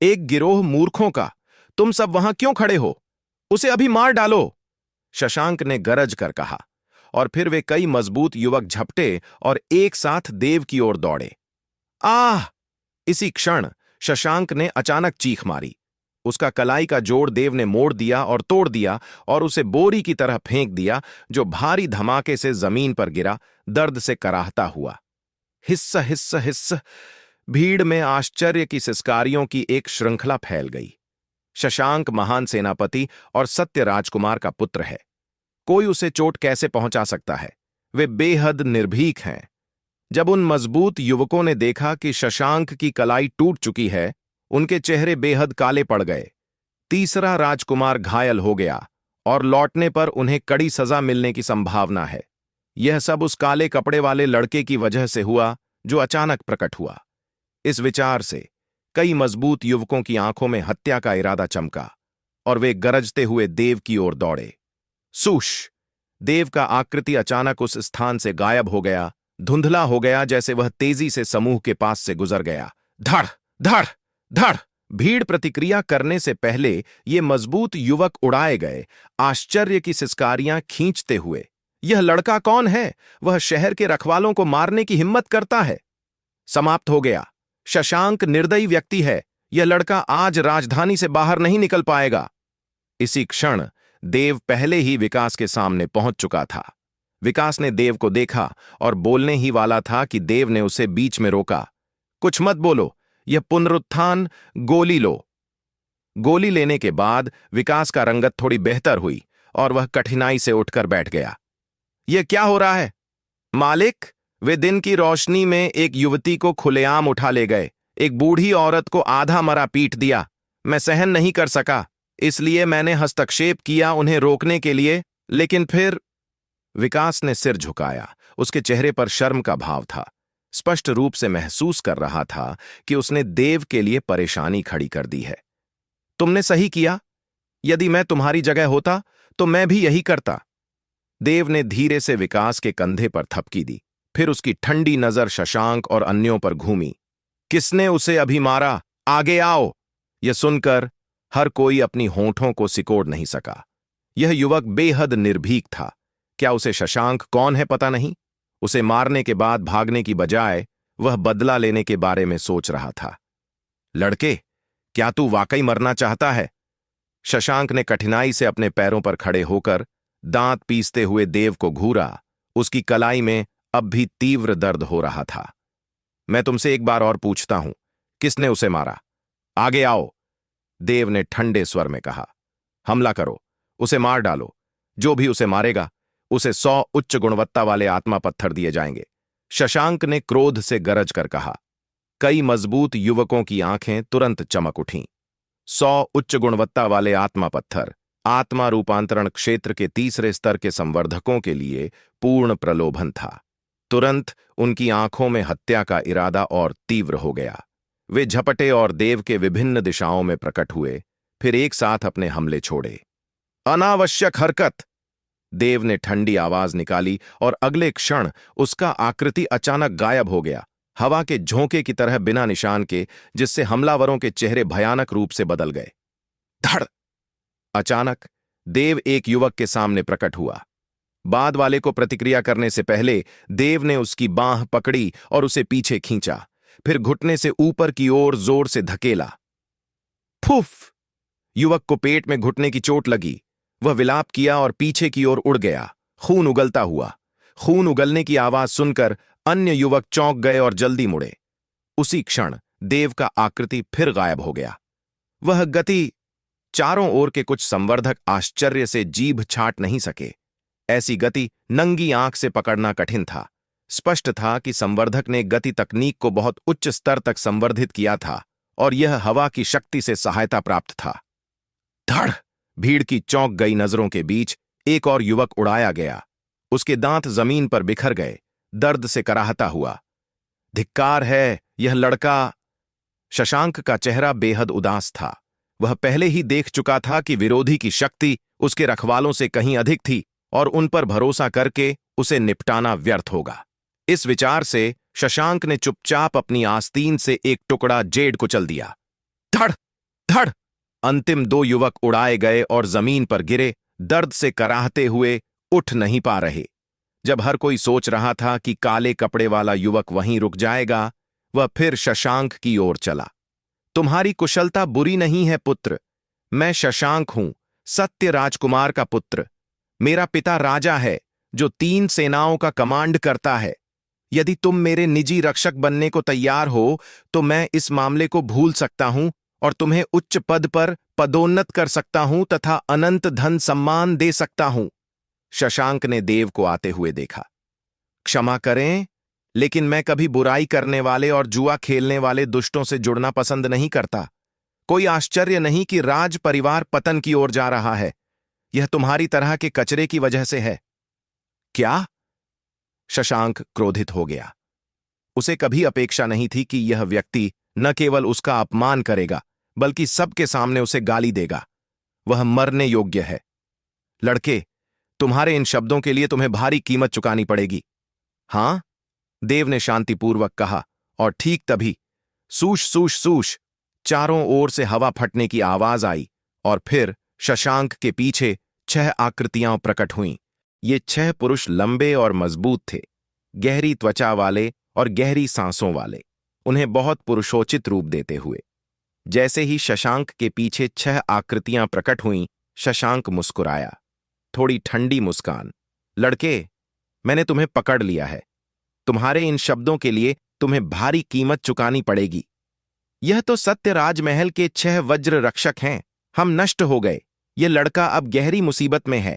एक गिरोह मूर्खों का। तुम सब वहां क्यों खड़े हो? उसे अभी मार डालो, शशांक ने गरज कर कहा। और फिर वे कई मजबूत युवक झपटे और एक साथ देव की ओर दौड़े। आह! इसी क्षण शशांक ने अचानक चीख मारी। उसका कलाई का जोड़ देव ने मोड़ दिया और तोड़ दिया और उसे बोरी की तरह फेंक दिया, जो भारी धमाके से जमीन पर गिरा, दर्द से कराहता हुआ। हिस्स हिस्स हिस्स। भीड़ में आश्चर्य की सिसकारियों की एक श्रृंखला फैल गई। शशांक महान सेनापति और सत्य राजकुमार का पुत्र है। कोई उसे चोट कैसे पहुंचा सकता है? वे बेहद निर्भीक हैं। जब उन मजबूत युवकों ने देखा कि शशांक की कलाई टूट चुकी है, उनके चेहरे बेहद काले पड़ गए। तीसरा राजकुमार घायल हो गया और लौटने पर उन्हें कड़ी सजा मिलने की संभावना है। यह सब उस काले कपड़े वाले लड़के की वजह से हुआ जो अचानक प्रकट हुआ। इस विचार से कई मजबूत युवकों की आंखों में हत्या का इरादा चमका और वे गरजते हुए देव की ओर दौड़े। सूश! देव का आकृति अचानक उस स्थान से गायब हो गया, धुंधला हो गया, जैसे वह तेजी से समूह के पास से गुजर गया। धड़ धड़ धड़! भीड़ प्रतिक्रिया करने से पहले ये मजबूत युवक उड़ाए गए, आश्चर्य की सिसकारियां खींचते हुए। यह लड़का कौन है? वह शहर के रखवालों को मारने की हिम्मत करता है। समाप्त हो गया। शशांक निर्दयी व्यक्ति है। यह लड़का आज राजधानी से बाहर नहीं निकल पाएगा। इसी क्षण देव पहले ही विकास के सामने पहुंच चुका था। विकास ने देव को देखा और बोलने ही वाला था कि देव ने उसे बीच में रोका। कुछ मत बोलो, यह पुनरुत्थान, गोली लो। गोली लेने के बाद विकास का रंगत थोड़ी बेहतर हुई और वह कठिनाई से उठकर बैठ गया। यह क्या हो रहा है? मालिक, वे दिन की रोशनी में एक युवती को खुलेआम उठा ले गए। एक बूढ़ी औरत को आधा मरा पीट दिया। मैं सहन नहीं कर सका, इसलिए मैंने हस्तक्षेप किया उन्हें रोकने के लिए, लेकिन फिर। विकास ने सिर झुकाया। उसके चेहरे पर शर्म का भाव था। स्पष्ट रूप से महसूस कर रहा था कि उसने देव के लिए परेशानी खड़ी कर दी है। तुमने सही किया। यदि मैं तुम्हारी जगह होता तो मैं भी यही करता। देव ने धीरे से विकास के कंधे पर थपकी दी। फिर उसकी ठंडी नजर शशांक और अन्यों पर घूमी। किसने उसे अभी मारा? आगे आओ। यह सुनकर हर कोई अपनी होंठों को सिकोड़ नहीं सका। यह युवक बेहद निर्भीक था। क्या उसे शशांक कौन है पता नहीं? उसे मारने के बाद भागने की बजाय वह बदला लेने के बारे में सोच रहा था। लड़के, क्या तू वाकई मरना चाहता है? शशांक ने कठिनाई से अपने पैरों पर खड़े होकर दांत पीसते हुए देव को घूरा। उसकी कलाई में अब भी तीव्र दर्द हो रहा था। मैं तुमसे एक बार और पूछता हूं, किसने उसे मारा? आगे आओ, देव ने ठंडे स्वर में कहा। हमला करो, उसे मार डालो। जो भी उसे मारेगा उसे 100 उच्च गुणवत्ता वाले आत्मा पत्थर दिए जाएंगे, शशांक ने क्रोध से गरज कर कहा। कई मजबूत युवकों की आंखें तुरंत चमक उठीं। 100 उच्च गुणवत्ता वाले आत्मा पत्थर आत्मा रूपांतरण क्षेत्र के तीसरे स्तर के संवर्धकों के लिए पूर्ण प्रलोभन था। तुरंत उनकी आंखों में हत्या का इरादा और तीव्र हो गया। वे झपटे और देव के विभिन्न दिशाओं में प्रकट हुए, फिर एक साथ अपने हमले छोड़े। अनावश्यक हरकत! देव ने ठंडी आवाज निकाली और अगले क्षण उसका आकृति अचानक गायब हो गया, हवा के झोंके की तरह, बिना निशान के, जिससे हमलावरों के चेहरे भयानक रूप से बदल गए। धड़! अचानक देव एक युवक के सामने प्रकट हुआ। बाद वाले को प्रतिक्रिया करने से पहले देव ने उसकी बांह पकड़ी और उसे पीछे खींचा, फिर घुटने से ऊपर की ओर जोर से धकेला। फुफ! युवक को पेट में घुटने की चोट लगी। वह विलाप किया और पीछे की ओर उड़ गया, खून उगलता हुआ। खून उगलने की आवाज सुनकर अन्य युवक चौंक गए और जल्दी मुड़े। उसी क्षण देव का आकृति फिर गायब हो गया। वह गति! चारों ओर के कुछ संवर्धक आश्चर्य से जीभ छाट नहीं सके। ऐसी गति नंगी आंख से पकड़ना कठिन था। स्पष्ट था कि संवर्धक ने गति तकनीक को बहुत उच्च स्तर तक संवर्धित किया था और यह हवा की शक्ति से सहायता प्राप्त था। धड़! भीड़ की चौंक गई नजरों के बीच एक और युवक उड़ाया गया। उसके दांत जमीन पर बिखर गए, दर्द से कराहता हुआ। धिक्कार है, यह लड़का! शशांक का चेहरा बेहद उदास था। वह पहले ही देख चुका था कि विरोधी की शक्ति उसके रखवालों से कहीं अधिक थी और उन पर भरोसा करके उसे निपटाना व्यर्थ होगा। इस विचार से शशांक ने चुपचाप अपनी आस्तीन से एक टुकड़ा जेड कुचल दिया। धड़! धड़! अंतिम 2 युवक उड़ाए गए और जमीन पर गिरे, दर्द से कराहते हुए उठ नहीं पा रहे। जब हर कोई सोच रहा था कि काले कपड़े वाला युवक वहीं रुक जाएगा, वह फिर शशांक की ओर चला। तुम्हारी कुशलता बुरी नहीं है पुत्र। मैं शशांक हूं, सत्य राजकुमार का पुत्र। मेरा पिता राजा है, जो 3 सेनाओं का कमांड करता है। यदि तुम मेरे निजी रक्षक बनने को तैयार हो, तो मैं इस मामले को भूल सकता हूं और तुम्हें उच्च पद पर पदोन्नत कर सकता हूं तथा अनंत धन सम्मान दे सकता हूं। शशांक ने देव को आते हुए देखा। क्षमा करें, लेकिन मैं कभी बुराई करने वाले और जुआ खेलने वाले दुष्टों से जुड़ना पसंद नहीं करता। कोई आश्चर्य नहीं कि राज परिवार पतन की ओर जा रहा है। यह तुम्हारी तरह के कचरे की वजह से है। क्या? शशांक क्रोधित हो गया। उसे कभी अपेक्षा नहीं थी कि यह व्यक्ति न केवल उसका अपमान करेगा, बल्कि सबके सामने उसे गाली देगा। वह मरने योग्य है। लड़के, तुम्हारे इन शब्दों के लिए तुम्हें भारी कीमत चुकानी पड़ेगी। हां? देव ने शांतिपूर्वक कहा, और ठीक तभी सूश सूश सूश चारों ओर से हवा फटने की आवाज आई, और फिर शशांक के पीछे 6 आकृतियां प्रकट हुईं। ये 6 पुरुष लंबे और मजबूत थे, गहरी त्वचा वाले और गहरी सांसों वाले, उन्हें बहुत पुरुषोचित रूप देते हुए। जैसे ही शशांक के पीछे 6 आकृतियां प्रकट हुईं, शशांक मुस्कुराया, थोड़ी ठंडी मुस्कान। लड़के, मैंने तुम्हें पकड़ लिया है। तुम्हारे इन शब्दों के लिए तुम्हें भारी कीमत चुकानी पड़ेगी। यह तो सत्य राजमहल के 6 वज्र रक्षक हैं। हम नष्ट हो गए। यह लड़का अब गहरी मुसीबत में है।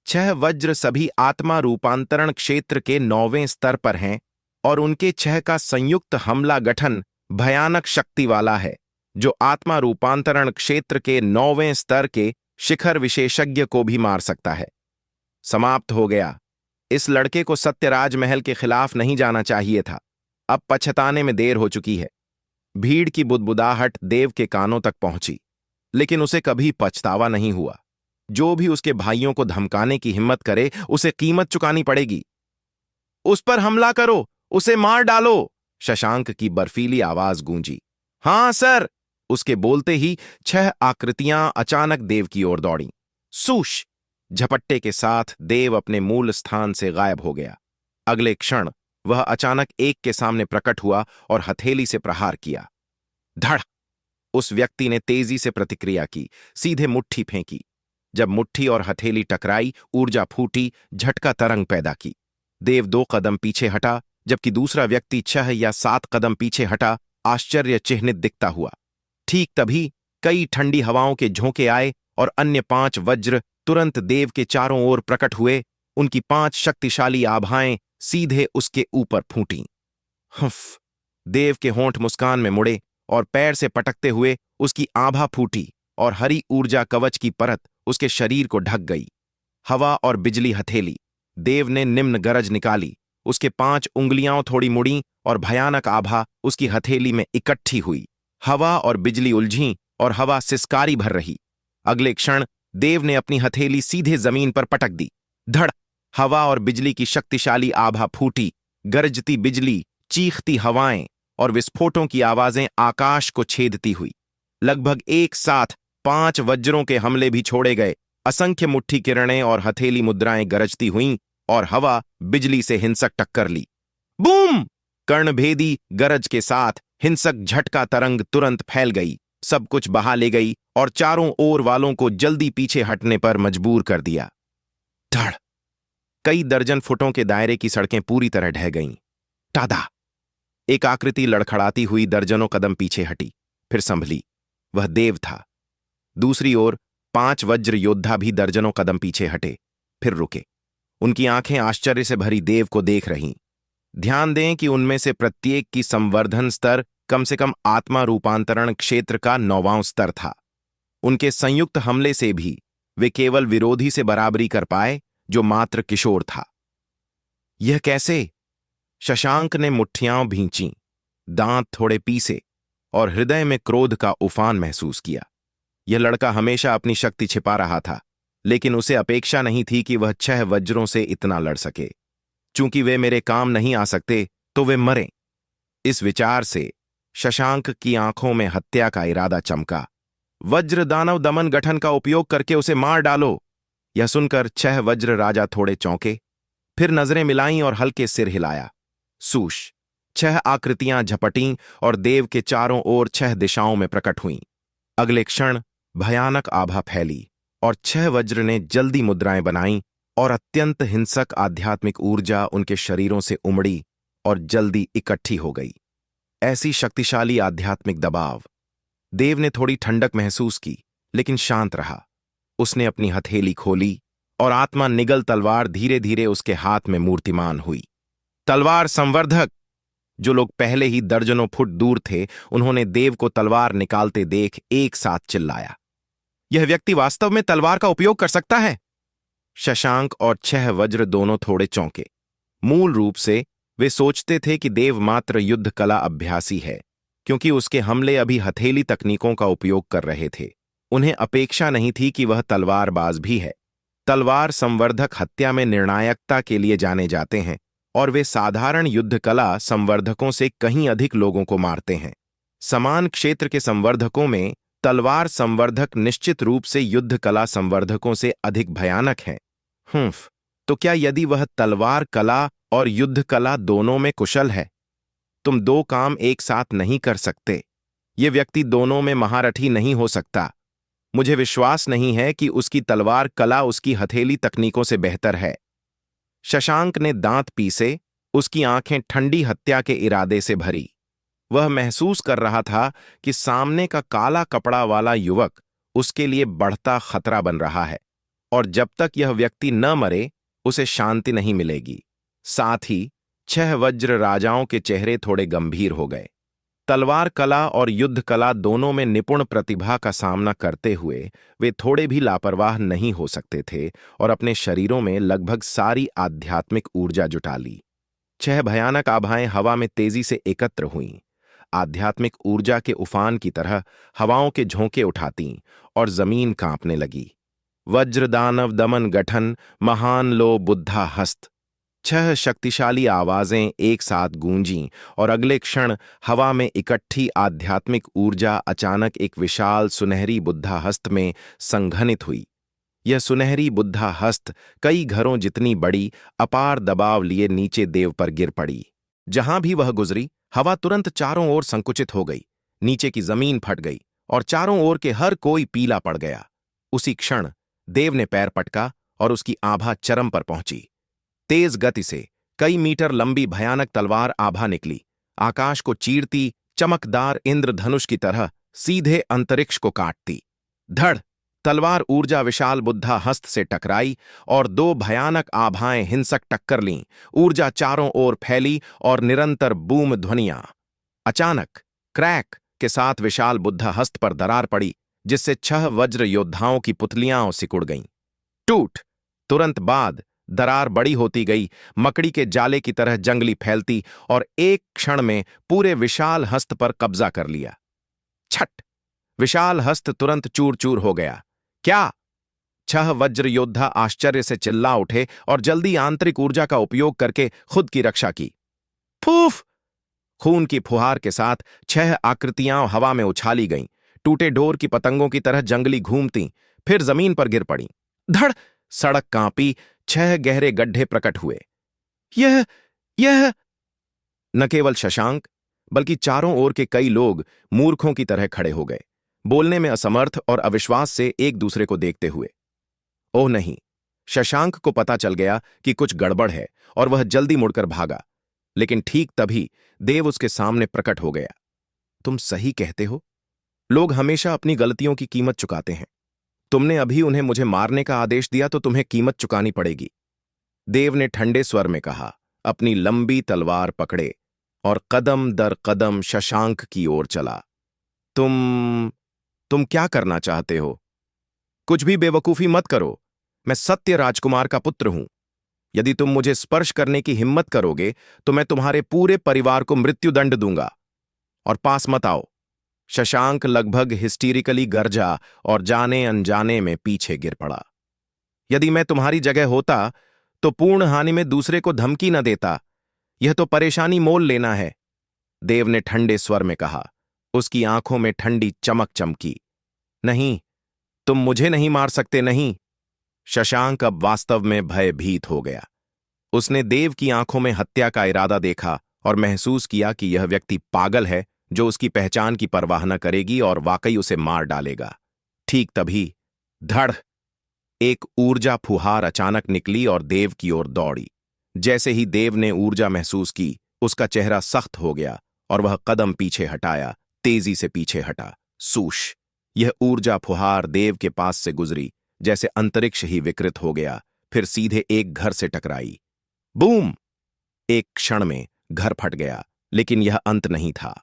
6 वज्र सभी आत्मा रूपांतरण क्षेत्र के 9वें स्तर पर हैं, और उनके 6 का संयुक्त हमला गठन भयानक शक्ति वाला है, जो आत्मा रूपांतरण क्षेत्र के 9वें स्तर के शिखर विशेषज्ञ को भी मार सकता है। समाप्त हो गया। इस लड़के को सत्य राजमहल के खिलाफ नहीं जाना चाहिए था। अब पछताने में देर हो चुकी है। भीड़ की बुदबुदाहट देव के कानों तक पहुंची, लेकिन उसे कभी पछतावा नहीं हुआ। जो भी उसके भाइयों को धमकाने की हिम्मत करे, उसे कीमत चुकानी पड़ेगी। उस पर हमला करो, उसे मार डालो, शशांक की बर्फीली आवाज गूंजी। हां सर! उसके बोलते ही 6 आकृतियां अचानक देव की ओर दौड़ीं। सूश! झपट्टे के साथ देव अपने मूल स्थान से गायब हो गया। अगले क्षण वह अचानक एक के सामने प्रकट हुआ और हथेली से प्रहार किया। धड़! उस व्यक्ति ने तेजी से प्रतिक्रिया की, सीधे मुट्ठी फेंकी। जब मुट्ठी और हथेली टकराई, ऊर्जा फूटी, झटका तरंग पैदा की। देव 2 कदम पीछे हटा, जबकि दूसरा व्यक्ति 6 या 7 कदम पीछे हटा, आश्चर्य चिह्नित दिखता हुआ। ठीक तभी कई ठंडी हवाओं के झोंके आए और अन्य 5 वज्र तुरंत देव के चारों ओर प्रकट हुए। उनकी 5 शक्तिशाली आभाएं सीधे उसके ऊपर फूटीं। हफ! देव के होंठ मुस्कान में मुड़े और पैर से पटकते हुए उसकी आभा फूटी और हरी ऊर्जा कवच की परत उसके शरीर को ढक गई। हवा और बिजली हथेली। देव ने निम्न गरज निकाली। उसके 5 उंगलियां थोड़ी मुड़ीं और भयानक आभा उसकी हथेली में इकट्ठी हुई। हवा और बिजली उलझीं और हवा सिसकारी भर रही। अगले क्षण देव ने अपनी हथेली सीधे जमीन पर पटक दी। धड़! हवा और बिजली की शक्तिशाली आभा फूटी। गरजती बिजली, चीखती हवाएं और विस्फोटों की आवाजें आकाश को छेदती हुई। लगभग एक साथ 5 वज्रों के हमले भी छोड़े गए। असंख्य मुट्ठी किरणें और हथेली मुद्राएं गरजती हुईं और हवा बिजली से हिंसक टक्कर ली। बूम! कर्णभेदी गरज के साथ हिंसक झटका तरंग तुरंत फैल गई, सब कुछ बहा ले गई और चारों ओर वालों को जल्दी पीछे हटने पर मजबूर कर दिया। धड़! कई दर्जन फुटों के दायरे की सड़कें पूरी तरह ढह गईं। टादा! एक आकृति लड़खड़ाती हुई दर्जनों कदम पीछे हटी, फिर संभली। वह देव था। दूसरी ओर 5 वज्र योद्धा भी दर्जनों कदम पीछे हटे, फिर रुके। उनकी आंखें आश्चर्य से भरी देव को देख रहीं। ध्यान दें कि उनमें से प्रत्येक की संवर्धन स्तर कम से कम आत्मा रूपांतरण क्षेत्र का 9वां स्तर था। उनके संयुक्त हमले से भी वे केवल विरोधी से बराबरी कर पाए, जो मात्र किशोर था। यह कैसे? शशांक ने मुट्ठियां भींची, दांत थोड़े पीसे और हृदय में क्रोध का उफान महसूस किया। यह लड़का हमेशा अपनी शक्ति छिपा रहा था, लेकिन उसे अपेक्षा नहीं थी कि वह 6 वज्रों से इतना लड़ सके। चूंकि वे मेरे काम नहीं आ सकते, तो वे मरें। इस विचार से शशांक की आंखों में हत्या का इरादा चमका। वज्र दानव दमन गठन का उपयोग करके उसे मार डालो। यह सुनकर 6 वज्र राजा थोड़े चौंके, फिर नजरें मिलाईं और हल्के सिर हिलाया। सूश 6 आकृतियां झपटीं और देव के चारों ओर 6 दिशाओं में प्रकट हुईं। अगले क्षण भयानक आभा फैली और 6 वज्र ने जल्दी मुद्राएं बनाईं और अत्यंत हिंसक आध्यात्मिक ऊर्जा उनके शरीरों से उमड़ी और जल्दी इकट्ठी हो गई। ऐसी शक्तिशाली आध्यात्मिक दबाव। देव ने थोड़ी ठंडक महसूस की, लेकिन शांत रहा। उसने अपनी हथेली खोली और आत्मा निगल तलवार धीरे धीरे उसके हाथ में मूर्तिमान हुई। तलवार संवर्धक। जो लोग पहले ही दर्जनों फुट दूर थे, उन्होंने देव को तलवार निकालते देख एक साथ चिल्लाया, यह व्यक्ति वास्तव में तलवार का उपयोग कर सकता है। शशांक और 6 वज्र दोनों थोड़े चौंके। मूल रूप से वे सोचते थे कि देव मात्र युद्ध कला अभ्यासी है, क्योंकि उसके हमले अभी हथेली तकनीकों का उपयोग कर रहे थे। उन्हें अपेक्षा नहीं थी कि वह तलवारबाज भी है। तलवार संवर्धक हत्या में निर्णायकता के लिए जाने जाते हैं और वे साधारण युद्ध कला संवर्धकों से कहीं अधिक लोगों को मारते हैं। समान क्षेत्र के संवर्धकों में तलवार संवर्धक निश्चित रूप से युद्ध कला संवर्धकों से अधिक भयानक हैं। तो क्या यदि वह तलवार कला और युद्ध कला दोनों में कुशल है? तुम 2 काम एक साथ नहीं कर सकते। ये व्यक्ति दोनों में महारथी नहीं हो सकता। मुझे विश्वास नहीं है कि उसकी तलवार कला उसकी हथेली तकनीकों से बेहतर है। शशांक ने दांत पीसे, उसकी आंखें ठंडी हत्या के इरादे से भरी। वह महसूस कर रहा था कि सामने का काला कपड़ा वाला युवक उसके लिए बढ़ता खतरा बन रहा है, और जब तक यह व्यक्ति न मरे उसे शांति नहीं मिलेगी। साथ ही 6 वज्र राजाओं के चेहरे थोड़े गंभीर हो गए। तलवार कला और युद्ध कला दोनों में निपुण प्रतिभा का सामना करते हुए वे थोड़े भी लापरवाह नहीं हो सकते थे और अपने शरीरों में लगभग सारी आध्यात्मिक ऊर्जा जुटा ली। 6 भयानक आभाएं हवा में तेजी से एकत्र हुईं। आध्यात्मिक ऊर्जा के उफान की तरह हवाओं के झोंके उठातीं और जमीन कांपने लगी। वज्र दानव दमन गठन महान लो बुद्धा हस्त। 6 शक्तिशाली आवाजें एक साथ गूंजीं और अगले क्षण हवा में इकट्ठी आध्यात्मिक ऊर्जा अचानक एक विशाल सुनहरी बुद्धा हस्त में संघनित हुई। यह सुनहरी बुद्धा हस्त कई घरों जितनी बड़ी अपार दबाव लिए नीचे देव पर गिर पड़ी। जहां भी वह गुजरी, हवा तुरंत चारों ओर संकुचित हो गई। नीचे की जमीन फट गई और चारों ओर के हर कोई पीला पड़ गया। उसी क्षण देव ने पैर पटका और उसकी आभा चरम पर पहुंची। तेज गति से कई मीटर लंबी भयानक तलवार आभा निकली, आकाश को चीरती चमकदार इंद्रधनुष की तरह सीधे अंतरिक्ष को काटती। धड़! तलवार ऊर्जा विशाल बुद्धा हस्त से टकराई और 2 भयानक आभाएं हिंसक टक्कर लीं। ऊर्जा चारों ओर फैली और निरंतर बूम ध्वनियां। अचानक क्रैक के साथ विशाल बुद्धा हस्त पर दरार पड़ी, जिससे 6 वज्र योद्धाओं की पुतलियां सिकुड़ गईं। टूट! तुरंत बाद दरार बड़ी होती गई, मकड़ी के जाले की तरह जंगली फैलती और एक क्षण में पूरे विशाल हस्त पर कब्जा कर लिया। छट! विशाल हस्त तुरंत चूर चूर हो गया। क्या? 6 वज्र योद्धा आश्चर्य से चिल्ला उठे और जल्दी आंतरिक ऊर्जा का उपयोग करके खुद की रक्षा की। फूफ! खून की फुहार के साथ 6 आकृतियां हवा में उछाली गईं, टूटे डोर की पतंगों की तरह जंगली घूमती, फिर जमीन पर गिर पड़ी। धड़! सड़क कांपी, 6 गहरे गड्ढे प्रकट हुए। यह न केवल शशांक, बल्कि चारों ओर के कई लोग मूर्खों की तरह खड़े हो गए, बोलने में असमर्थ और अविश्वास से एक दूसरे को देखते हुए। ओह नहीं! शशांक को पता चल गया कि कुछ गड़बड़ है और वह जल्दी मुड़कर भागा, लेकिन ठीक तभी देव उसके सामने प्रकट हो गया। तुम सही कहते हो। लोग हमेशा अपनी गलतियों की कीमत चुकाते हैं। तुमने अभी उन्हें मुझे मारने का आदेश दिया, तो तुम्हें कीमत चुकानी पड़ेगी। देव ने ठंडे स्वर में कहा, अपनी लंबी तलवार पकड़े और कदम दर कदम शशांक की ओर चला। तुम क्या करना चाहते हो? कुछ भी बेवकूफी मत करो। मैं सत्य राजकुमार का पुत्र हूं। यदि तुम मुझे स्पर्श करने की हिम्मत करोगे तो मैं तुम्हारे पूरे परिवार को मृत्युदंड दूंगा। और पास मत आओ। शशांक लगभग हिस्टीरिकली गरजा और जाने अनजाने में पीछे गिर पड़ा। यदि मैं तुम्हारी जगह होता तो पूर्ण हानि में दूसरे को धमकी न देता। यह तो परेशानी मोल लेना है, देव ने ठंडे स्वर में कहा। उसकी आंखों में ठंडी चमक चमकी। नहीं, तुम मुझे नहीं मार सकते, नहीं। शशांक अब वास्तव में भयभीत हो गया। उसने देव की आंखों में हत्या का इरादा देखा और महसूस किया कि यह व्यक्ति पागल है जो उसकी पहचान की परवाह न करेगी और वाकई उसे मार डालेगा। ठीक तभी धड़, एक ऊर्जा फुहार अचानक निकली और देव की ओर दौड़ी। जैसे ही देव ने ऊर्जा महसूस की, उसका चेहरा सख्त हो गया और वह कदम पीछे हटाया, तेजी से पीछे हटा। सूश! यह ऊर्जा फुहार देव के पास से गुजरी, जैसे अंतरिक्ष ही विकृत हो गया, फिर सीधे एक घर से टकराई। बूम! एक क्षण में घर फट गया, लेकिन यह अंत नहीं था।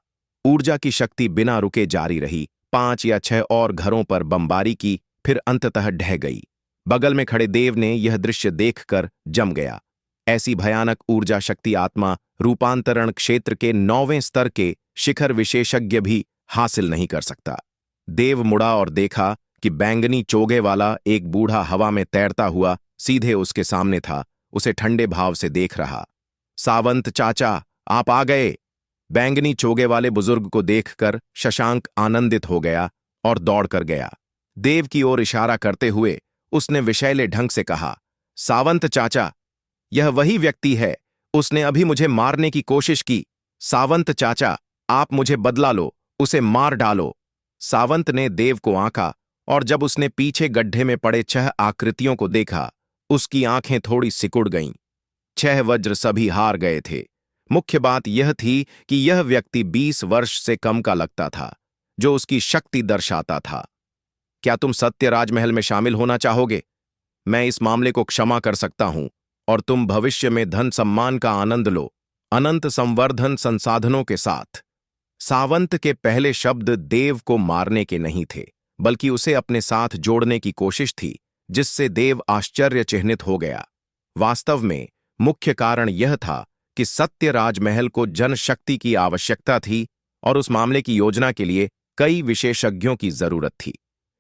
ऊर्जा की शक्ति बिना रुके जारी रही, 5 या 6 और घरों पर बमबारी की, फिर अंततः ढह गई। बगल में खड़े देव ने यह दृश्य देखकर जम गया। ऐसी भयानक ऊर्जा शक्ति आत्मा रूपांतरण क्षेत्र के 9वें स्तर के शिखर विशेषज्ञ भी हासिल नहीं कर सकता। देव मुड़ा और देखा कि बैंगनी चोगे वाला एक बूढ़ा हवा में तैरता हुआ सीधे उसके सामने था, उसे ठंडे भाव से देख रहा। सावंत चाचा, आप आ गए! बैंगनी चोगे वाले बुजुर्ग को देखकर शशांक आनंदित हो गया और दौड़कर गया। देव की ओर इशारा करते हुए उसने विषैले ढंग से कहा, सावंत चाचा, यह वही व्यक्ति है, उसने अभी मुझे मारने की कोशिश की। सावंत चाचा, आप मुझे बदला लो, उसे मार डालो। सावंत ने देव को आंका और जब उसने पीछे गड्ढे में पड़े 6 आकृतियों को देखा, उसकी आंखें थोड़ी सिकुड़ गईं। 6 वज्र सभी हार गए थे। मुख्य बात यह थी कि यह व्यक्ति 20 वर्ष से कम का लगता था, जो उसकी शक्ति दर्शाता था। क्या तुम सत्य राजमहल में शामिल होना चाहोगे? मैं इस मामले को क्षमा कर सकता हूं और तुम भविष्य में धन सम्मान का आनंद लो, अनंत संवर्धन संसाधनों के साथ। सावंत के पहले शब्द देव को मारने के नहीं थे, बल्कि उसे अपने साथ जोड़ने की कोशिश थी, जिससे देव आश्चर्यचकित हो गया। वास्तव में मुख्य कारण यह था कि सत्य राजमहल को जनशक्ति की आवश्यकता थी और उस मामले की योजना के लिए कई विशेषज्ञों की जरूरत थी।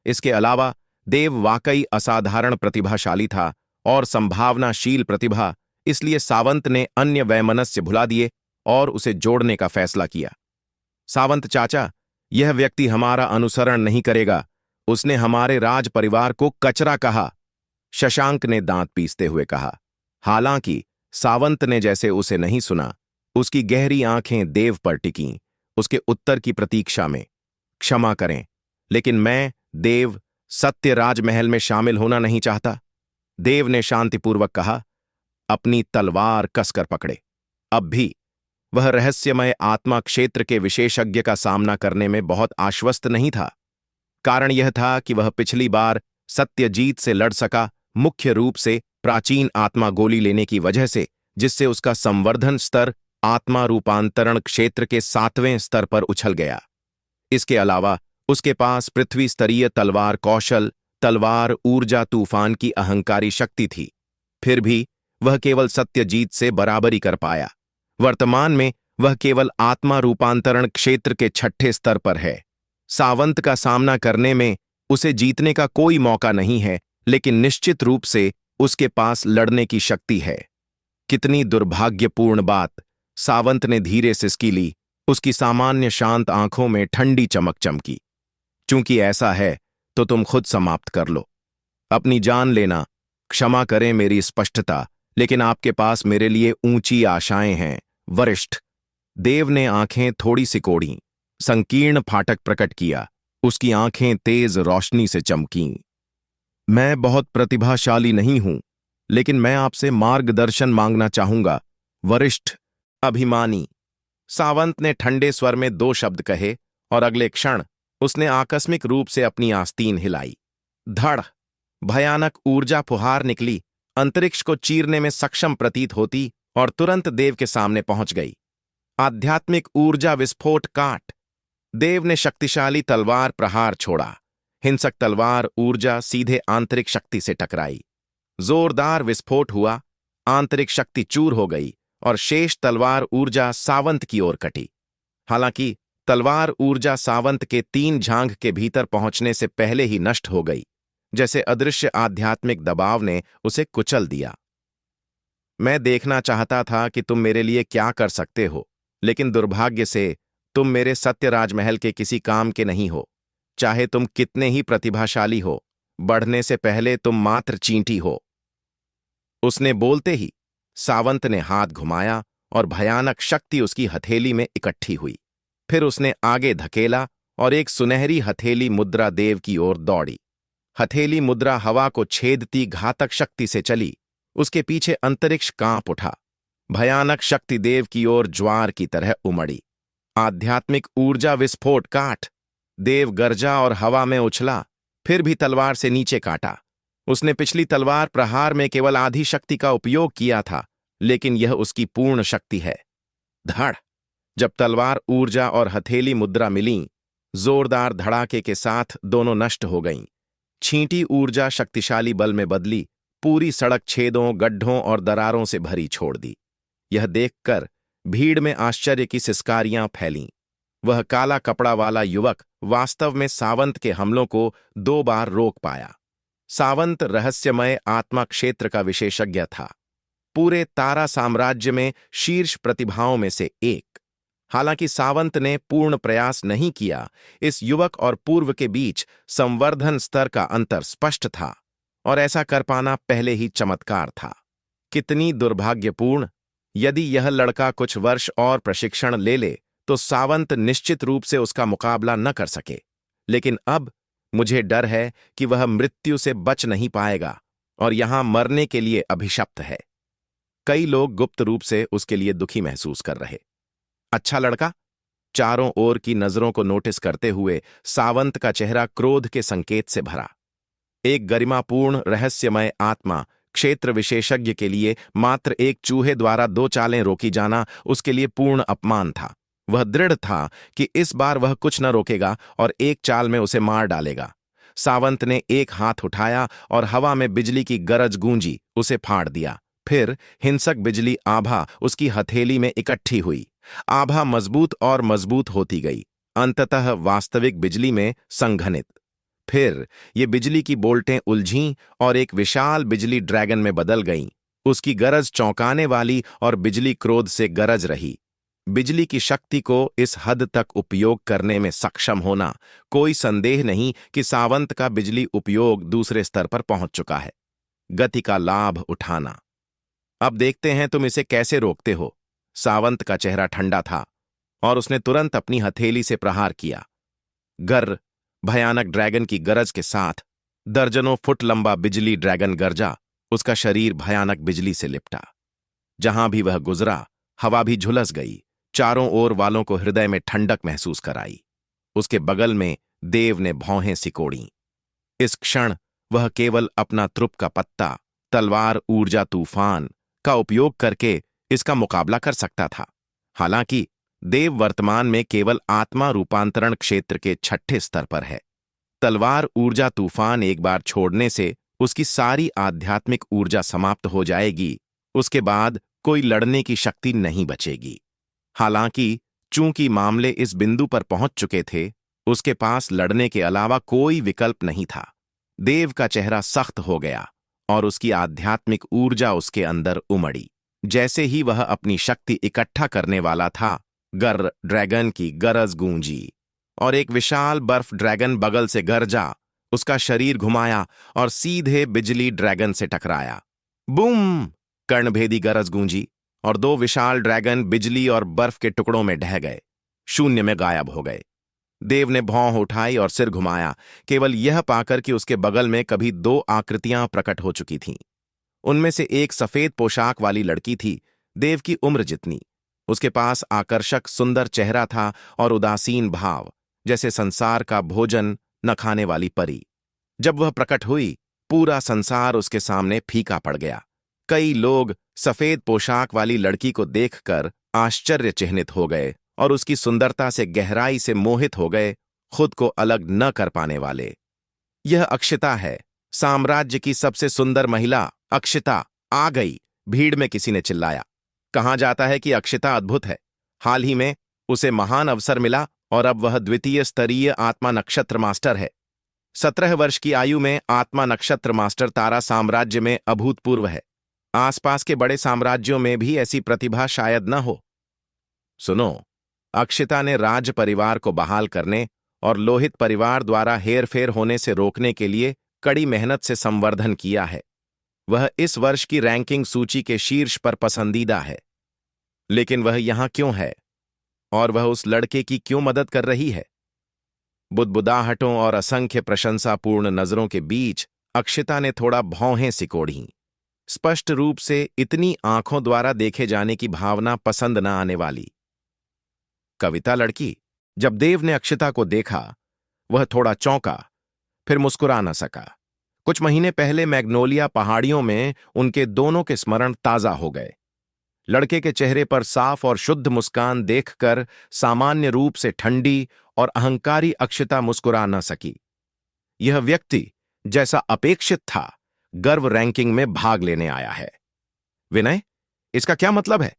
इसके अलावा देव वाकई असाधारण प्रतिभाशाली था और संभावनाशील प्रतिभा, इसलिए सावंत ने अन्य वैमनस्य भुला दिए और उसे जोड़ने का फैसला किया। सावंत चाचा, यह व्यक्ति हमारा अनुसरण नहीं करेगा, उसने हमारे राज परिवार को कचरा कहा। शशांक ने दांत पीसते हुए कहा। हालांकि सावंत ने जैसे उसे नहीं सुना, उसकी गहरी आंखें देव पर टिकीं, उसके उत्तर की प्रतीक्षा में। क्षमा करें, लेकिन मैं, देव, सत्य राजमहल में शामिल होना नहीं चाहता। देव ने शांतिपूर्वक कहा, अपनी तलवार कसकर पकड़े। अब भी वह रहस्यमय आत्मा क्षेत्र के विशेषज्ञ का सामना करने में बहुत आश्वस्त नहीं था। कारण यह था कि वह पिछली बार सत्यजीत से लड़ सका, मुख्य रूप से प्राचीन आत्मा गोली लेने की वजह से, जिससे उसका संवर्धन स्तर आत्मा रूपांतरण क्षेत्र के 7वें स्तर पर उछल गया। इसके अलावा उसके पास पृथ्वी स्तरीय तलवार कौशल, तलवार ऊर्जा तूफान की अहंकारी शक्ति थी। फिर भी वह केवल सत्यजीत से बराबरी कर पाया। वर्तमान में वह केवल आत्मा रूपांतरण क्षेत्र के 6ठे स्तर पर है। सावंत का सामना करने में उसे जीतने का कोई मौका नहीं है, लेकिन निश्चित रूप से उसके पास लड़ने की शक्ति है। कितनी दुर्भाग्यपूर्ण बात! सावंत ने धीरे सिसकी ली, उसकी सामान्य शांत आंखों में ठंडी चमक चमकी। चूंकि ऐसा है, तो तुम खुद समाप्त कर लो। अपनी जान लेना। क्षमा करें मेरी स्पष्टता, लेकिन आपके पास मेरे लिए ऊंची आशाएं हैं, वरिष्ठ। देव ने आंखें थोड़ी सिकोड़ी, संकीर्ण फाटक प्रकट किया, उसकी आंखें तेज रोशनी से चमकीं। मैं बहुत प्रतिभाशाली नहीं हूं, लेकिन मैं आपसे मार्गदर्शन मांगना चाहूंगा, वरिष्ठ अभिमानी। सावंत ने ठंडे स्वर में 2 शब्द कहे और अगले क्षण उसने आकस्मिक रूप से अपनी आस्तीन हिलाई। धड़! भयानक ऊर्जा फुहार निकली, अंतरिक्ष को चीरने में सक्षम प्रतीत होती और तुरंत देव के सामने पहुंच गई। आध्यात्मिक ऊर्जा विस्फोट काट! देव ने शक्तिशाली तलवार प्रहार छोड़ा। हिंसक तलवार ऊर्जा सीधे आंतरिक शक्ति से टकराई। जोरदार विस्फोट हुआ, आंतरिक शक्ति चूर हो गई और शेष तलवार ऊर्जा सावंत की ओर कटी। हालांकि तलवार ऊर्जा सावंत के 3 झांग के भीतर पहुंचने से पहले ही नष्ट हो गई, जैसे अदृश्य आध्यात्मिक दबाव ने उसे कुचल दिया। मैं देखना चाहता था कि तुम मेरे लिए क्या कर सकते हो, लेकिन दुर्भाग्य से तुम मेरे सत्य राजमहल के किसी काम के नहीं हो। चाहे तुम कितने ही प्रतिभाशाली हो, बढ़ने से पहले तुम मात्र चींटी हो। उसने बोलते ही सावंत ने हाथ घुमाया और भयानक शक्ति उसकी हथेली में इकट्ठी हुई। फिर उसने आगे धकेला और एक सुनहरी हथेली मुद्रा देव की ओर दौड़ी। हथेली मुद्रा हवा को छेदती घातक शक्ति से चली। उसके पीछे अंतरिक्ष कांप उठा। भयानक शक्ति देव की ओर ज्वार की तरह उमड़ी। आध्यात्मिक ऊर्जा विस्फोट काट। देव गरजा और हवा में उछला, फिर भी तलवार से नीचे काटा। उसने पिछली तलवार प्रहार में केवल आधी शक्ति का उपयोग किया था, लेकिन यह उसकी पूर्ण शक्ति है। धड़! जब तलवार ऊर्जा और हथेली मुद्रा मिलीं, जोरदार धड़ाके के साथ दोनों नष्ट हो गईं। छींटी ऊर्जा शक्तिशाली बल में बदली, पूरी सड़क छेदों, गड्ढों और दरारों से भरी छोड़ दी। यह देखकर भीड़ में आश्चर्य की सिसकारियां फैलीं। वह काला कपड़ा वाला युवक वास्तव में सावंत के हमलों को 2 बार रोक पाया। सावंत रहस्यमय आत्मा क्षेत्र का विशेषज्ञ था, पूरे तारा साम्राज्य में शीर्ष प्रतिभाओं में से एक। हालांकि सावंत ने पूर्ण प्रयास नहीं किया, इस युवक और पूर्व के बीच संवर्धन स्तर का अंतर स्पष्ट था, और ऐसा कर पाना पहले ही चमत्कार था। कितनी दुर्भाग्यपूर्ण! यदि यह लड़का कुछ वर्ष और प्रशिक्षण ले ले तो सावंत निश्चित रूप से उसका मुकाबला न कर सके। लेकिन अब मुझे डर है कि वह मृत्यु से बच नहीं पाएगा और यहां मरने के लिए अभिशप्त है। कई लोग गुप्त रूप से उसके लिए दुखी महसूस कर रहे। अच्छा लड़का? चारों ओर की नजरों को नोटिस करते हुए सावंत का चेहरा क्रोध के संकेत से भरा। एक गरिमापूर्ण रहस्यमय आत्मा क्षेत्र विशेषज्ञ के लिए मात्र एक चूहे द्वारा 2 चालें रोकी जाना उसके लिए पूर्ण अपमान था। वह दृढ़ था कि इस बार वह कुछ न रोकेगा और एक चाल में उसे मार डालेगा। सावंत ने एक हाथ उठाया और हवा में बिजली की गरज गूंजी, उसे फाड़ दिया। फिर हिंसक बिजली आभा उसकी हथेली में इकट्ठी हुई। आभा मजबूत और मजबूत होती गई, अंततः वास्तविक बिजली में संघनित। फिर ये बिजली की बोल्टें उलझीं और एक विशाल बिजली ड्रैगन में बदल गईं। उसकी गरज चौंकाने वाली और बिजली क्रोध से गरज रही। बिजली की शक्ति को इस हद तक उपयोग करने में सक्षम होना, कोई संदेह नहीं कि सावंत का बिजली उपयोग दूसरे स्तर पर पहुंच चुका है। गति का लाभ उठाना। अब देखते हैं तुम इसे कैसे रोकते हो। सावंत का चेहरा ठंडा था और उसने तुरंत अपनी हथेली से प्रहार किया। गर्र! भयानक ड्रैगन की गरज के साथ दर्जनों फुट लंबा बिजली ड्रैगन गरजा। उसका शरीर भयानक बिजली से लिपटा। जहां भी वह गुजरा, हवा भी झुलस गई। चारों ओर वालों को हृदय में ठंडक महसूस कराई। उसके बगल में देव ने भौहें सिकोड़ीं। इस क्षण वह केवल अपना त्रुप का पत्ता, तलवार ऊर्जा तूफान का उपयोग करके इसका मुकाबला कर सकता था। हालांकि देव वर्तमान में केवल आत्मा रूपांतरण क्षेत्र के 6ठे स्तर पर है। तलवार ऊर्जा तूफान एक बार छोड़ने से उसकी सारी आध्यात्मिक ऊर्जा समाप्त हो जाएगी। उसके बाद कोई लड़ने की शक्ति नहीं बचेगी। हालांकि चूंकि मामले इस बिंदु पर पहुंच चुके थे, उसके पास लड़ने के अलावा कोई विकल्प नहीं था। देव का चेहरा सख्त हो गया और उसकी आध्यात्मिक ऊर्जा उसके अंदर उमड़ी। जैसे ही वह अपनी शक्ति इकट्ठा करने वाला था, गर्र! ड्रैगन की गरज गूंजी और एक विशाल बर्फ ड्रैगन बगल से गरजा। उसका शरीर घुमाया और सीधे बिजली ड्रैगन से टकराया। बूम! कर्णभेदी गरज गूंजी और 2 विशाल ड्रैगन बिजली और बर्फ के टुकड़ों में ढह गए, शून्य में गायब हो गए। देव ने भौं उठाई और सिर घुमाया, केवल यह पाकर कि उसके बगल में कभी 2 आकृतियां प्रकट हो चुकी थीं। उनमें से एक सफेद पोशाक वाली लड़की थी, देव की उम्र जितनी। उसके पास आकर्षक सुंदर चेहरा था और उदासीन भाव, जैसे संसार का भोजन न खाने वाली परी। जब वह प्रकट हुई, पूरा संसार उसके सामने फीका पड़ गया। कई लोग सफेद पोशाक वाली लड़की को देखकर आश्चर्यचकित हो गए और उसकी सुंदरता से गहराई से मोहित हो गए, खुद को अलग न कर पाने वाले। यह अक्षिता है, साम्राज्य की सबसे सुंदर महिला अक्षिता आ गई। भीड़ में किसी ने चिल्लाया। कहा जाता है कि अक्षिता अद्भुत है। हाल ही में उसे महान अवसर मिला और अब वह द्वितीय स्तरीय आत्मा नक्षत्र मास्टर है। 17 वर्ष की आयु में आत्मा नक्षत्र मास्टर तारा साम्राज्य में अभूतपूर्व है। आसपास के बड़े साम्राज्यों में भी ऐसी प्रतिभा शायद न हो। सुनो, अक्षिता ने राज परिवार को बहाल करने और लोहित परिवार द्वारा हेरफेर होने से रोकने के लिए कड़ी मेहनत से संवर्धन किया है। वह इस वर्ष की रैंकिंग सूची के शीर्ष पर पसंदीदा है। लेकिन वह यहां क्यों है और वह उस लड़के की क्यों मदद कर रही है? बुदबुदाहटों और असंख्य प्रशंसापूर्ण नजरों के बीच अक्षिता ने थोड़ा भौहें सिकोड़ीं। स्पष्ट रूप से इतनी आंखों द्वारा देखे जाने की भावना पसंद न आने वाली। कविता लड़की। जब देव ने अक्षिता को देखा, वह थोड़ा चौंका, फिर मुस्कुरा न सका। कुछ महीने पहले मैग्नोलिया पहाड़ियों में उनके दोनों के स्मरण ताजा हो गए। लड़के के चेहरे पर साफ और शुद्ध मुस्कान देखकर सामान्य रूप से ठंडी और अहंकारी अक्षिता मुस्कुरा न सकी। यह व्यक्ति, जैसा अपेक्षित था, गर्व रैंकिंग में भाग लेने आया है। विनय, इसका क्या मतलब है?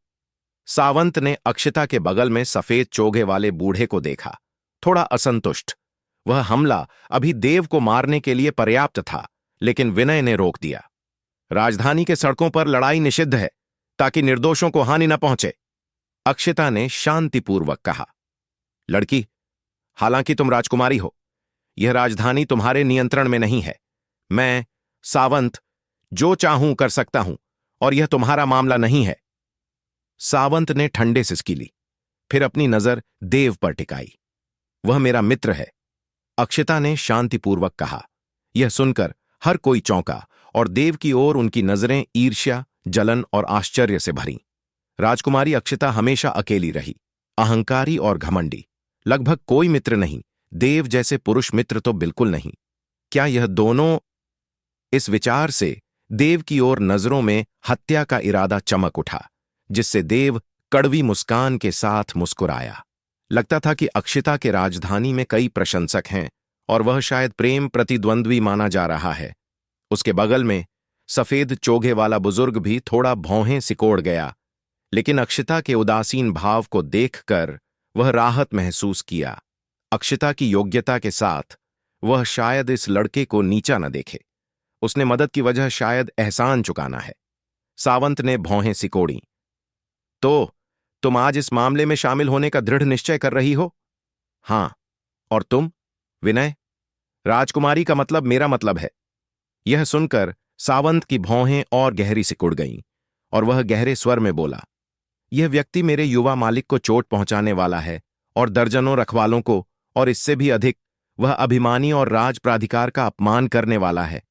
सावंत ने अक्षिता के बगल में सफेद चोगे वाले बूढ़े को देखा, थोड़ा असंतुष्ट। वह हमला अभी देव को मारने के लिए पर्याप्त था, लेकिन विनय ने रोक दिया। राजधानी के सड़कों पर लड़ाई निषिद्ध है, ताकि निर्दोषों को हानि न पहुंचे, अक्षिता ने शांतिपूर्वक कहा। लड़की, हालांकि तुम राजकुमारी हो, यह राजधानी तुम्हारे नियंत्रण में नहीं है। मैं, सावंत, जो चाहूं कर सकता हूं, और यह तुम्हारा मामला नहीं है। सावंत ने ठंडे सिसकी ली, फिर अपनी नजर देव पर टिकाई। वह मेरा मित्र है, अक्षिता ने शांतिपूर्वक कहा। यह सुनकर हर कोई चौंका और देव की ओर उनकी नजरें ईर्ष्या, जलन और आश्चर्य से भरीं। राजकुमारी अक्षिता हमेशा अकेली रही, अहंकारी और घमंडी। लगभग कोई मित्र नहीं, देव जैसे पुरुष मित्र तो बिल्कुल नहीं। क्या यह दोनों? इस विचार से देव की ओर नजरों में हत्या का इरादा चमक उठा, जिससे देव कड़वी मुस्कान के साथ मुस्कुराया। लगता था कि अक्षिता के राजधानी में कई प्रशंसक हैं और वह शायद प्रेम प्रतिद्वंद्वी माना जा रहा है। उसके बगल में सफेद चोगे वाला बुजुर्ग भी थोड़ा भौहें सिकोड़ गया, लेकिन अक्षिता के उदासीन भाव को देखकर वह राहत महसूस किया। अक्षिता की योग्यता के साथ वह शायद इस लड़के को नीचा न देखे। उसने मदद की वजह शायद एहसान चुकाना है। सावंत ने भौहें सिकोड़ी। तो तुम आज इस मामले में शामिल होने का दृढ़ निश्चय कर रही हो? हां। और तुम, विनय? राजकुमारी का मतलब मेरा मतलब है। यह सुनकर सावंत की भौहें और गहरी सिकुड़ गईं और वह गहरे स्वर में बोला, यह व्यक्ति मेरे युवा मालिक को चोट पहुंचाने वाला है और दर्जनों रखवालों को, और इससे भी अधिक, वह अभिमानी और राज प्राधिकार का अपमान करने वाला है।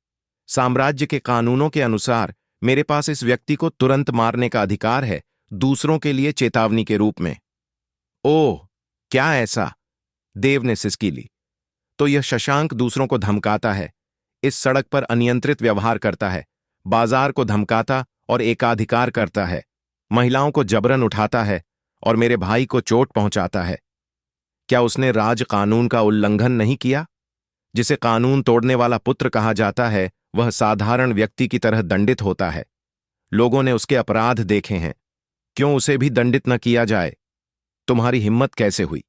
साम्राज्य के कानूनों के अनुसार मेरे पास इस व्यक्ति को तुरंत मारने का अधिकार है, दूसरों के लिए चेतावनी के रूप में। ओह, क्या ऐसा? देव ने सिसकी ली। तो यह शशांक दूसरों को धमकाता है, इस सड़क पर अनियंत्रित व्यवहार करता है, बाजार को धमकाता और एकाधिकार करता है, महिलाओं को जबरन उठाता है और मेरे भाई को चोट पहुंचाता है। क्या उसने राज कानून का उल्लंघन नहीं किया? जिसे कानून तोड़ने वाला पुत्र कहा जाता है, वह साधारण व्यक्ति की तरह दंडित होता है। लोगों ने उसके अपराध देखे हैं, क्यों उसे भी दंडित न किया जाए? तुम्हारी हिम्मत कैसे हुई?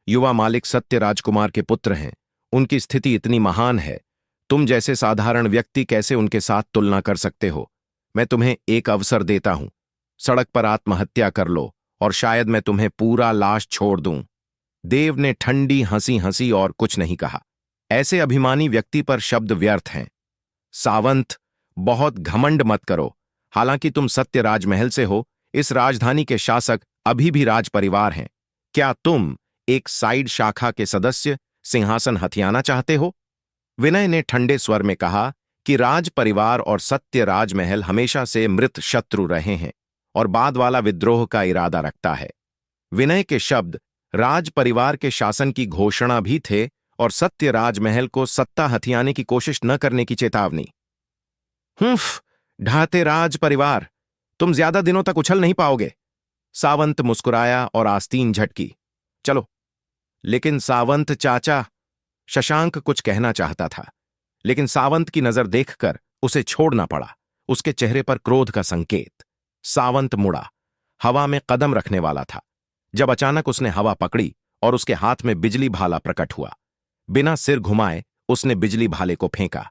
युवा मालिक सत्य राजकुमार के पुत्र हैं, उनकी स्थिति इतनी महान है, तुम जैसे साधारण व्यक्ति कैसे उनके साथ तुलना कर सकते हो? मैं तुम्हें एक अवसर देता हूं, सड़क पर आत्महत्या कर लो और शायद मैं तुम्हें पूरा लाश छोड़ दूं। देव ने ठंडी हंसी हंसी और कुछ नहीं कहा। ऐसे अभिमानी व्यक्ति पर शब्द व्यर्थ हैं। सावंत, बहुत घमंड मत करो। हालांकि तुम सत्य राजमहल से हो, इस राजधानी के शासक अभी भी राज परिवार हैं। क्या तुम, एक साइड शाखा के सदस्य, सिंहासन हथियाना चाहते हो? विनय ने ठंडे स्वर में कहा कि राज परिवार और सत्य राजमहल हमेशा से मृत शत्रु रहे हैं और बाद वाला विद्रोह का इरादा रखता है। विनय के शब्द राज परिवार के शासन की घोषणा भी थे और सत्य राजमहल को सत्ता हथियाने की कोशिश न करने की चेतावनी। ढाते राज परिवार, तुम ज्यादा दिनों तक उछल नहीं पाओगे। सावंत मुस्कुराया और आस्तीन झटकी। चलो। लेकिन सावंत चाचा, शशांक कुछ कहना चाहता था, लेकिन सावंत की नजर देखकर उसे छोड़ना पड़ा। उसके चेहरे पर क्रोध का संकेत। सावंत मुड़ा, हवा में कदम रखने वाला था, जब अचानक उसने हवा पकड़ी और उसके हाथ में बिजली भाला प्रकट हुआ। बिना सिर घुमाए उसने बिजली भाले को फेंका।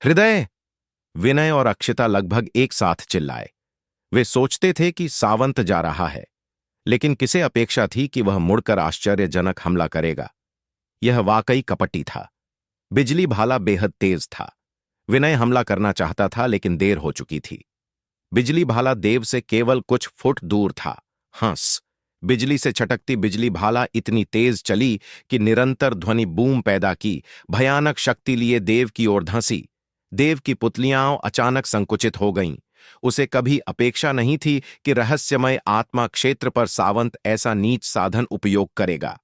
हृदय! विनय और अक्षिता लगभग एक साथ चिल्लाए। वे सोचते थे कि सावंत जा रहा है, लेकिन किसे अपेक्षा थी कि वह मुड़कर आश्चर्यजनक हमला करेगा। यह वाकई कपटी था। बिजली भाला बेहद तेज था। विनय हमला करना चाहता था, लेकिन देर हो चुकी थी। बिजली भाला देव से केवल कुछ फुट दूर था। हंस! बिजली से छटकती बिजली भाला इतनी तेज चली कि निरंतर ध्वनि बूम पैदा की, भयानक शक्ति लिए देव की ओर धंसी। देव की पुतलियां अचानक संकुचित हो गईं। उसे कभी अपेक्षा नहीं थी कि रहस्यमय आत्मा क्षेत्र पर सावंत ऐसा नीच साधन उपयोग करेगा।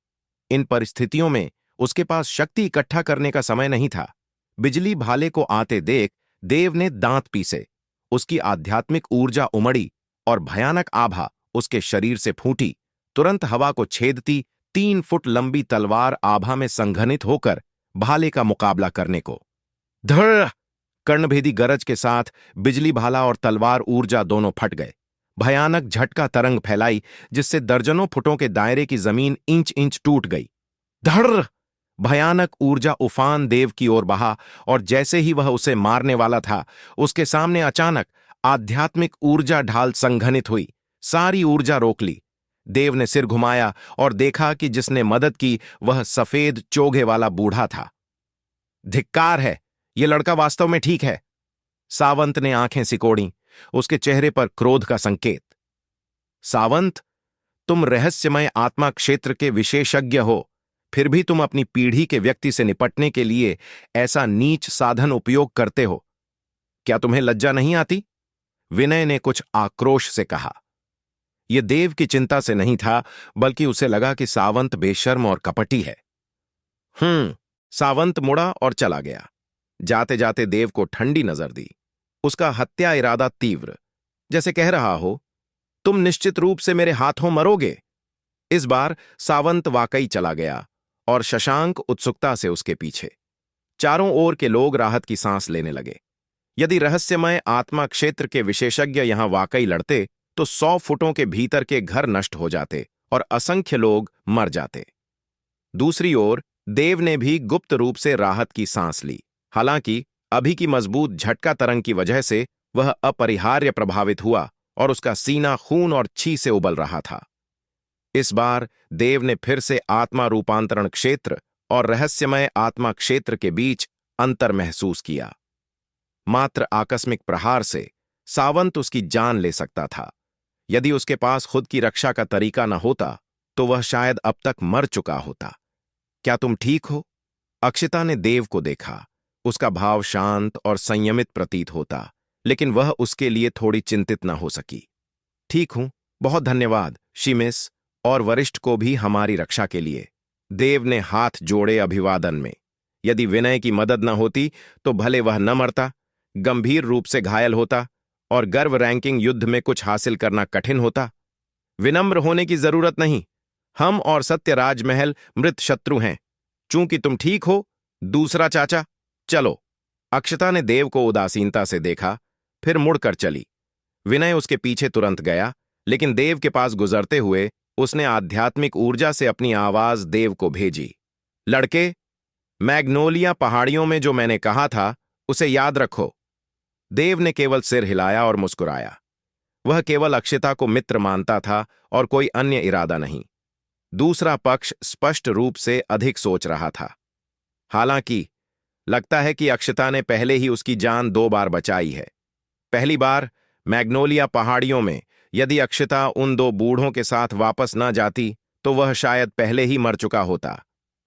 इन परिस्थितियों में उसके पास शक्ति इकट्ठा करने का समय नहीं था। बिजली भाले को आते देख देव ने दांत पीसे। उसकी आध्यात्मिक ऊर्जा उमड़ी और भयानक आभा उसके शरीर से फूटी। तुरंत हवा को छेदती 3 फुट लंबी तलवार आभा में संघनित होकर भाले का मुकाबला करने को। धड़! कर्णभेदी गरज के साथ बिजली भाला और तलवार ऊर्जा दोनों फट गए। भयानक झटका तरंग फैलाई, जिससे दर्जनों फुटों के दायरे की जमीन इंच इंच टूट गई। धड़! भयानक ऊर्जा उफान देव की ओर बहा, और जैसे ही वह उसे मारने वाला था, उसके सामने अचानक आध्यात्मिक ऊर्जा ढाल संघनित हुई। सारी ऊर्जा रोक ली। देव ने सिर घुमाया और देखा कि जिसने मदद की वह सफेद चोगे वाला बूढ़ा था। धिक्कार है, यह लड़का वास्तव में ठीक है। सावंत ने आंखें सिकोड़ी, उसके चेहरे पर क्रोध का संकेत। सावंत, तुम रहस्यमय आत्मा क्षेत्र के विशेषज्ञ हो, फिर भी तुम अपनी पीढ़ी के व्यक्ति से निपटने के लिए ऐसा नीच साधन उपयोग करते हो। क्या तुम्हें लज्जा नहीं आती? विनय ने कुछ आक्रोश से कहा। यह देव की चिंता से नहीं था, बल्कि उसे लगा कि सावंत बेशर्म और कपटी है। सावंत मुड़ा और चला गया। जाते जाते देव को ठंडी नजर दी। उसका हत्या इरादा तीव्र, जैसे कह रहा हो, तुम निश्चित रूप से मेरे हाथों मरोगे। इस बार सावंत वाकई चला गया और शशांक उत्सुकता से उसके पीछे। चारों ओर के लोग राहत की सांस लेने लगे। यदि रहस्यमय आत्मा क्षेत्र के विशेषज्ञ यहां वाकई लड़ते तो 100 फुटों के भीतर के घर नष्ट हो जाते और असंख्य लोग मर जाते। दूसरी ओर देव ने भी गुप्त रूप से राहत की सांस ली। हालांकि अभी की मजबूत झटका तरंग की वजह से वह अपरिहार्य प्रभावित हुआ और उसका सीना खून और छी से उबल रहा था। इस बार देव ने फिर से आत्मा रूपांतरण क्षेत्र और रहस्यमय आत्मा क्षेत्र के बीच अंतर महसूस किया। मात्र आकस्मिक प्रहार से सावंत उसकी जान ले सकता था। यदि उसके पास खुद की रक्षा का तरीका न होता तो वह शायद अब तक मर चुका होता। क्या तुम ठीक हो? अक्षिता ने देव को देखा। उसका भाव शांत और संयमित प्रतीत होता, लेकिन वह उसके लिए थोड़ी चिंतित न हो सकी। ठीक हूं, बहुत धन्यवाद शिमिस, और वरिष्ठ को भी हमारी रक्षा के लिए। देव ने हाथ जोड़े अभिवादन में। यदि विनय की मदद न होती तो भले वह न मरता, गंभीर रूप से घायल होता और गर्व रैंकिंग युद्ध में कुछ हासिल करना कठिन होता। विनम्र होने की जरूरत नहीं। हम और सत्यराज महल मृत शत्रु हैं। चूंकि तुम ठीक हो, दूसरा चाचा, चलो। अक्षता ने देव को उदासीनता से देखा, फिर मुड़कर चली। विनय उसके पीछे तुरंत गया, लेकिन देव के पास गुजरते हुए उसने आध्यात्मिक ऊर्जा से अपनी आवाज देव को भेजी। लड़के, मैग्नोलिया पहाड़ियों में जो मैंने कहा था उसे याद रखो। देव ने केवल सिर हिलाया और मुस्कुराया। वह केवल अक्षता को मित्र मानता था और कोई अन्य इरादा नहीं। दूसरा पक्ष स्पष्ट रूप से अधिक सोच रहा था। हालांकि लगता है कि अक्षता ने पहले ही उसकी जान 2 बार बचाई है। पहली बार मैग्नोलिया पहाड़ियों में यदि अक्षता उन 2 बूढ़ों के साथ वापस न जाती तो वह शायद पहले ही मर चुका होता।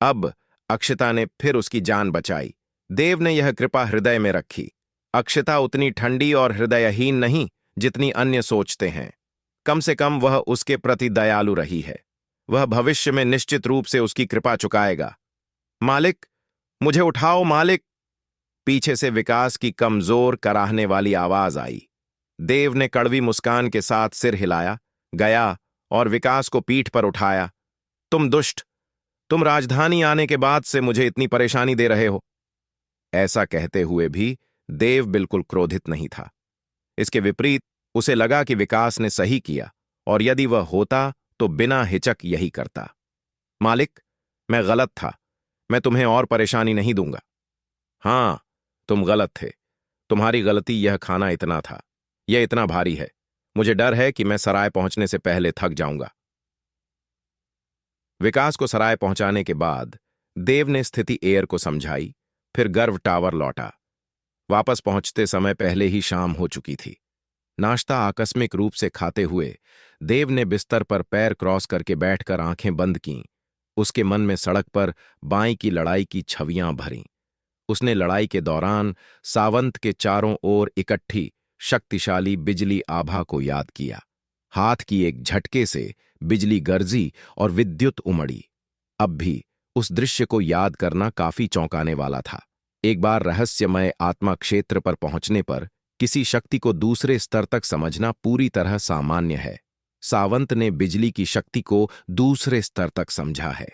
अब अक्षता ने फिर उसकी जान बचाई। देव ने यह कृपा हृदय में रखी। अक्षता उतनी ठंडी और हृदयहीन नहीं जितनी अन्य सोचते हैं। कम से कम वह उसके प्रति दयालु रही है। वह भविष्य में निश्चित रूप से उसकी कृपा चुकाएगा। मालिक, मुझे उठाओ मालिक। पीछे से विकास की कमजोर कराहने वाली आवाज आई। देव ने कड़वी मुस्कान के साथ सिर हिलाया, गया और विकास को पीठ पर उठाया। तुम दुष्ट, तुम राजधानी आने के बाद से मुझे इतनी परेशानी दे रहे हो। ऐसा कहते हुए भी देव बिल्कुल क्रोधित नहीं था। इसके विपरीत उसे लगा कि विकास ने सही किया, और यदि वह होता तो बिना हिचक यही करता। मालिक, मैं गलत था। मैं तुम्हें और परेशानी नहीं दूंगा। हां, तुम गलत थे। तुम्हारी गलती यह खाना इतना था। यह इतना भारी है। मुझे डर है कि मैं सराय पहुंचने से पहले थक जाऊंगा। विकास को सराय पहुंचाने के बाद देव ने स्थिति एयर को समझाई, फिर गर्व टावर लौटा। वापस पहुंचते समय पहले ही शाम हो चुकी थी। नाश्ता आकस्मिक रूप से खाते हुए देव ने बिस्तर पर पैर क्रॉस करके बैठकर आंखें बंद कीं। उसके मन में सड़क पर बाई की लड़ाई की छवियां भरीं। उसने लड़ाई के दौरान सावंत के चारों ओर इकट्ठी शक्तिशाली बिजली आभा को याद किया। हाथ की एक झटके से बिजली गरजी और विद्युत उमड़ी। अब भी उस दृश्य को याद करना काफी चौंकाने वाला था। एक बार रहस्यमय आत्मा क्षेत्र पर पहुंचने पर किसी शक्ति को दूसरे स्तर तक समझना पूरी तरह सामान्य है। सावंत ने बिजली की शक्ति को दूसरे स्तर तक समझा है।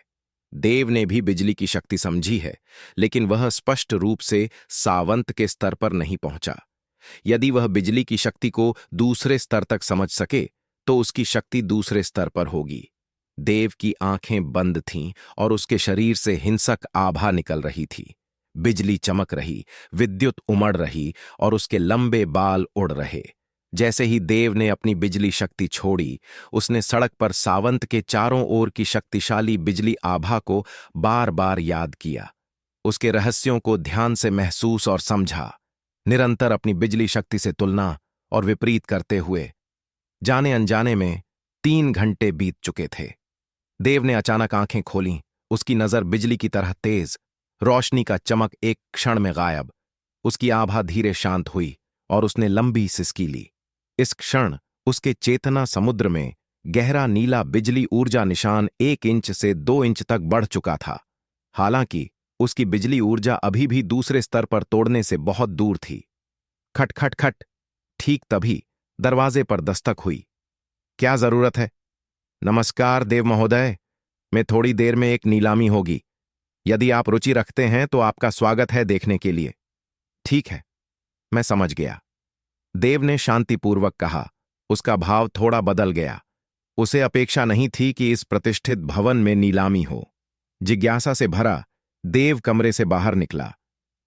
देव ने भी बिजली की शक्ति समझी है, लेकिन वह स्पष्ट रूप से सावंत के स्तर पर नहीं पहुंचा। यदि वह बिजली की शक्ति को दूसरे स्तर तक समझ सके तो उसकी शक्ति दूसरे स्तर पर होगी। देव की आंखें बंद थीं और उसके शरीर से हिंसक आभा निकल रही थी। बिजली चमक रही, विद्युत उमड़ रही और उसके लंबे बाल उड़ रहे। जैसे ही देव ने अपनी बिजली शक्ति छोड़ी, उसने सड़क पर सावंत के चारों ओर की शक्तिशाली बिजली आभा को बार बार याद किया। उसके रहस्यों को ध्यान से महसूस और समझा, निरंतर अपनी बिजली शक्ति से तुलना और विपरीत करते हुए। जाने अनजाने में 3 घंटे बीत चुके थे। देव ने अचानक आंखें खोलीं। उसकी नजर बिजली की तरह तेज, रोशनी का चमक एक क्षण में गायब। उसकी आभा धीरे शांत हुई और उसने लंबी सिसकी ली। इस क्षण उसके चेतना समुद्र में गहरा नीला बिजली ऊर्जा निशान 1 इंच से 2 इंच तक बढ़ चुका था। हालांकि उसकी बिजली ऊर्जा अभी भी दूसरे स्तर पर तोड़ने से बहुत दूर थी। खट खट खट। ठीक तभी दरवाजे पर दस्तक हुई। क्या जरूरत है? नमस्कार देव महोदय, मैं थोड़ी देर में एक नीलामी होगी। यदि आप रुचि रखते हैं तो आपका स्वागत है देखने के लिए। ठीक है, मैं समझ गया, देव ने शांतिपूर्वक कहा। उसका भाव थोड़ा बदल गया। उसे अपेक्षा नहीं थी कि इस प्रतिष्ठित भवन में नीलामी हो। जिज्ञासा से भरा देव कमरे से बाहर निकला।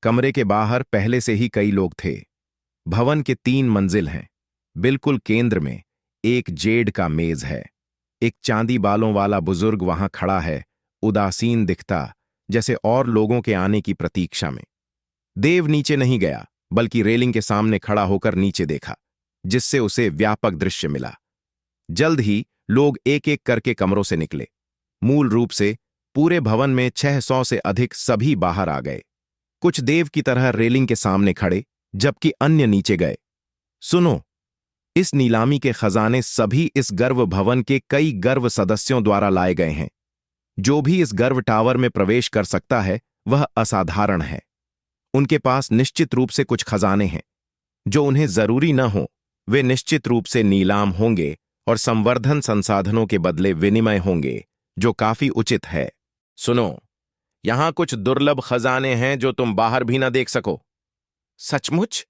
कमरे के बाहर पहले से ही कई लोग थे। भवन के 3 मंजिल हैं। बिल्कुल केंद्र में एक जेड का मेज है। एक चांदी बालों वाला बुजुर्ग वहां खड़ा है, उदासीन दिखता, जैसे और लोगों के आने की प्रतीक्षा में। देव नीचे नहीं गया, बल्कि रेलिंग के सामने खड़ा होकर नीचे देखा, जिससे उसे व्यापक दृश्य मिला। जल्द ही लोग एक एक करके कमरों से निकले। मूल रूप से पूरे भवन में 600 से अधिक सभी बाहर आ गए। कुछ देव की तरह रेलिंग के सामने खड़े, जबकि अन्य नीचे गए। सुनो, इस नीलामी के खजाने सभी इस गर्व भवन के कई गर्व सदस्यों द्वारा लाए गए हैं। जो भी इस गर्व टावर में प्रवेश कर सकता है वह असाधारण है। उनके पास निश्चित रूप से कुछ खजाने हैं। जो उन्हें जरूरी न हो वे निश्चित रूप से नीलाम होंगे और संवर्धन संसाधनों के बदले विनिमय होंगे, जो काफी उचित है। सुनो, यहां कुछ दुर्लभ खजाने हैं जो तुम बाहर भी न देख सको। सचमुच?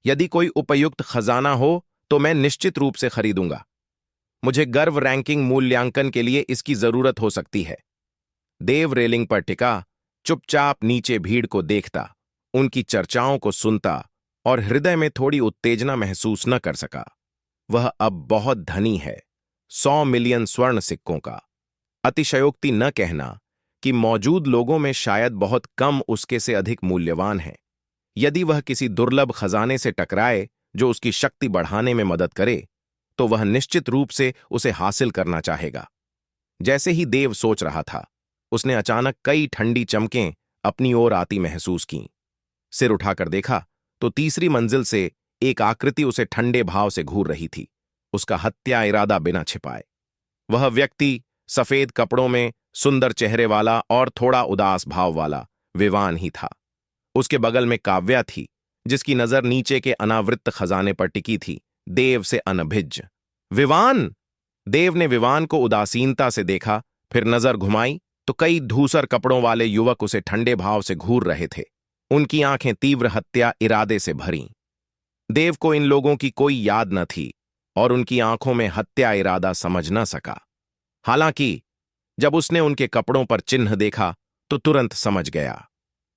यदि कोई उपयुक्त खजाना हो तो मैं निश्चित रूप से खरीदूंगा। मुझे गर्व रैंकिंग मूल्यांकन के लिए इसकी जरूरत हो सकती है। देव रेलिंग पर टिका, चुपचाप नीचे भीड़ को देखता, उनकी चर्चाओं को सुनता और हृदय में थोड़ी उत्तेजना महसूस न कर सका। वह अब बहुत धनी है, 100 मिलियन स्वर्ण सिक्कों का। अतिशयोक्ति न कहना कि मौजूद लोगों में शायद बहुत कम उसके से अधिक मूल्यवान हैं। यदि वह किसी दुर्लभ खजाने से टकराए जो उसकी शक्ति बढ़ाने में मदद करे, तो वह निश्चित रूप से उसे हासिल करना चाहेगा। जैसे ही देव सोच रहा था, उसने अचानक कई ठंडी चमकें अपनी ओर आती महसूस कीं। सिर उठाकर देखा तो तीसरी मंजिल से एक आकृति उसे ठंडे भाव से घूर रही थी, उसका हत्या इरादा बिना छिपाए। वह व्यक्ति सफेद कपड़ों में, सुंदर चेहरे वाला और थोड़ा उदास भाव वाला विवान ही था। उसके बगल में काव्या थी, जिसकी नजर नीचे के अनावृत खजाने पर टिकी थी, देव से अनभिज्ञ। विवान! देव ने विवान को उदासीनता से देखा, फिर नजर घुमाई तो कई धूसर कपड़ों वाले युवक उसे ठंडे भाव से घूर रहे थे। उनकी आंखें तीव्र हत्या इरादे से भरीं। देव को इन लोगों की कोई याद न थी और उनकी आंखों में हत्या इरादा समझ न सका। हालांकि जब उसने उनके कपड़ों पर चिन्ह देखा तो तुरंत समझ गया।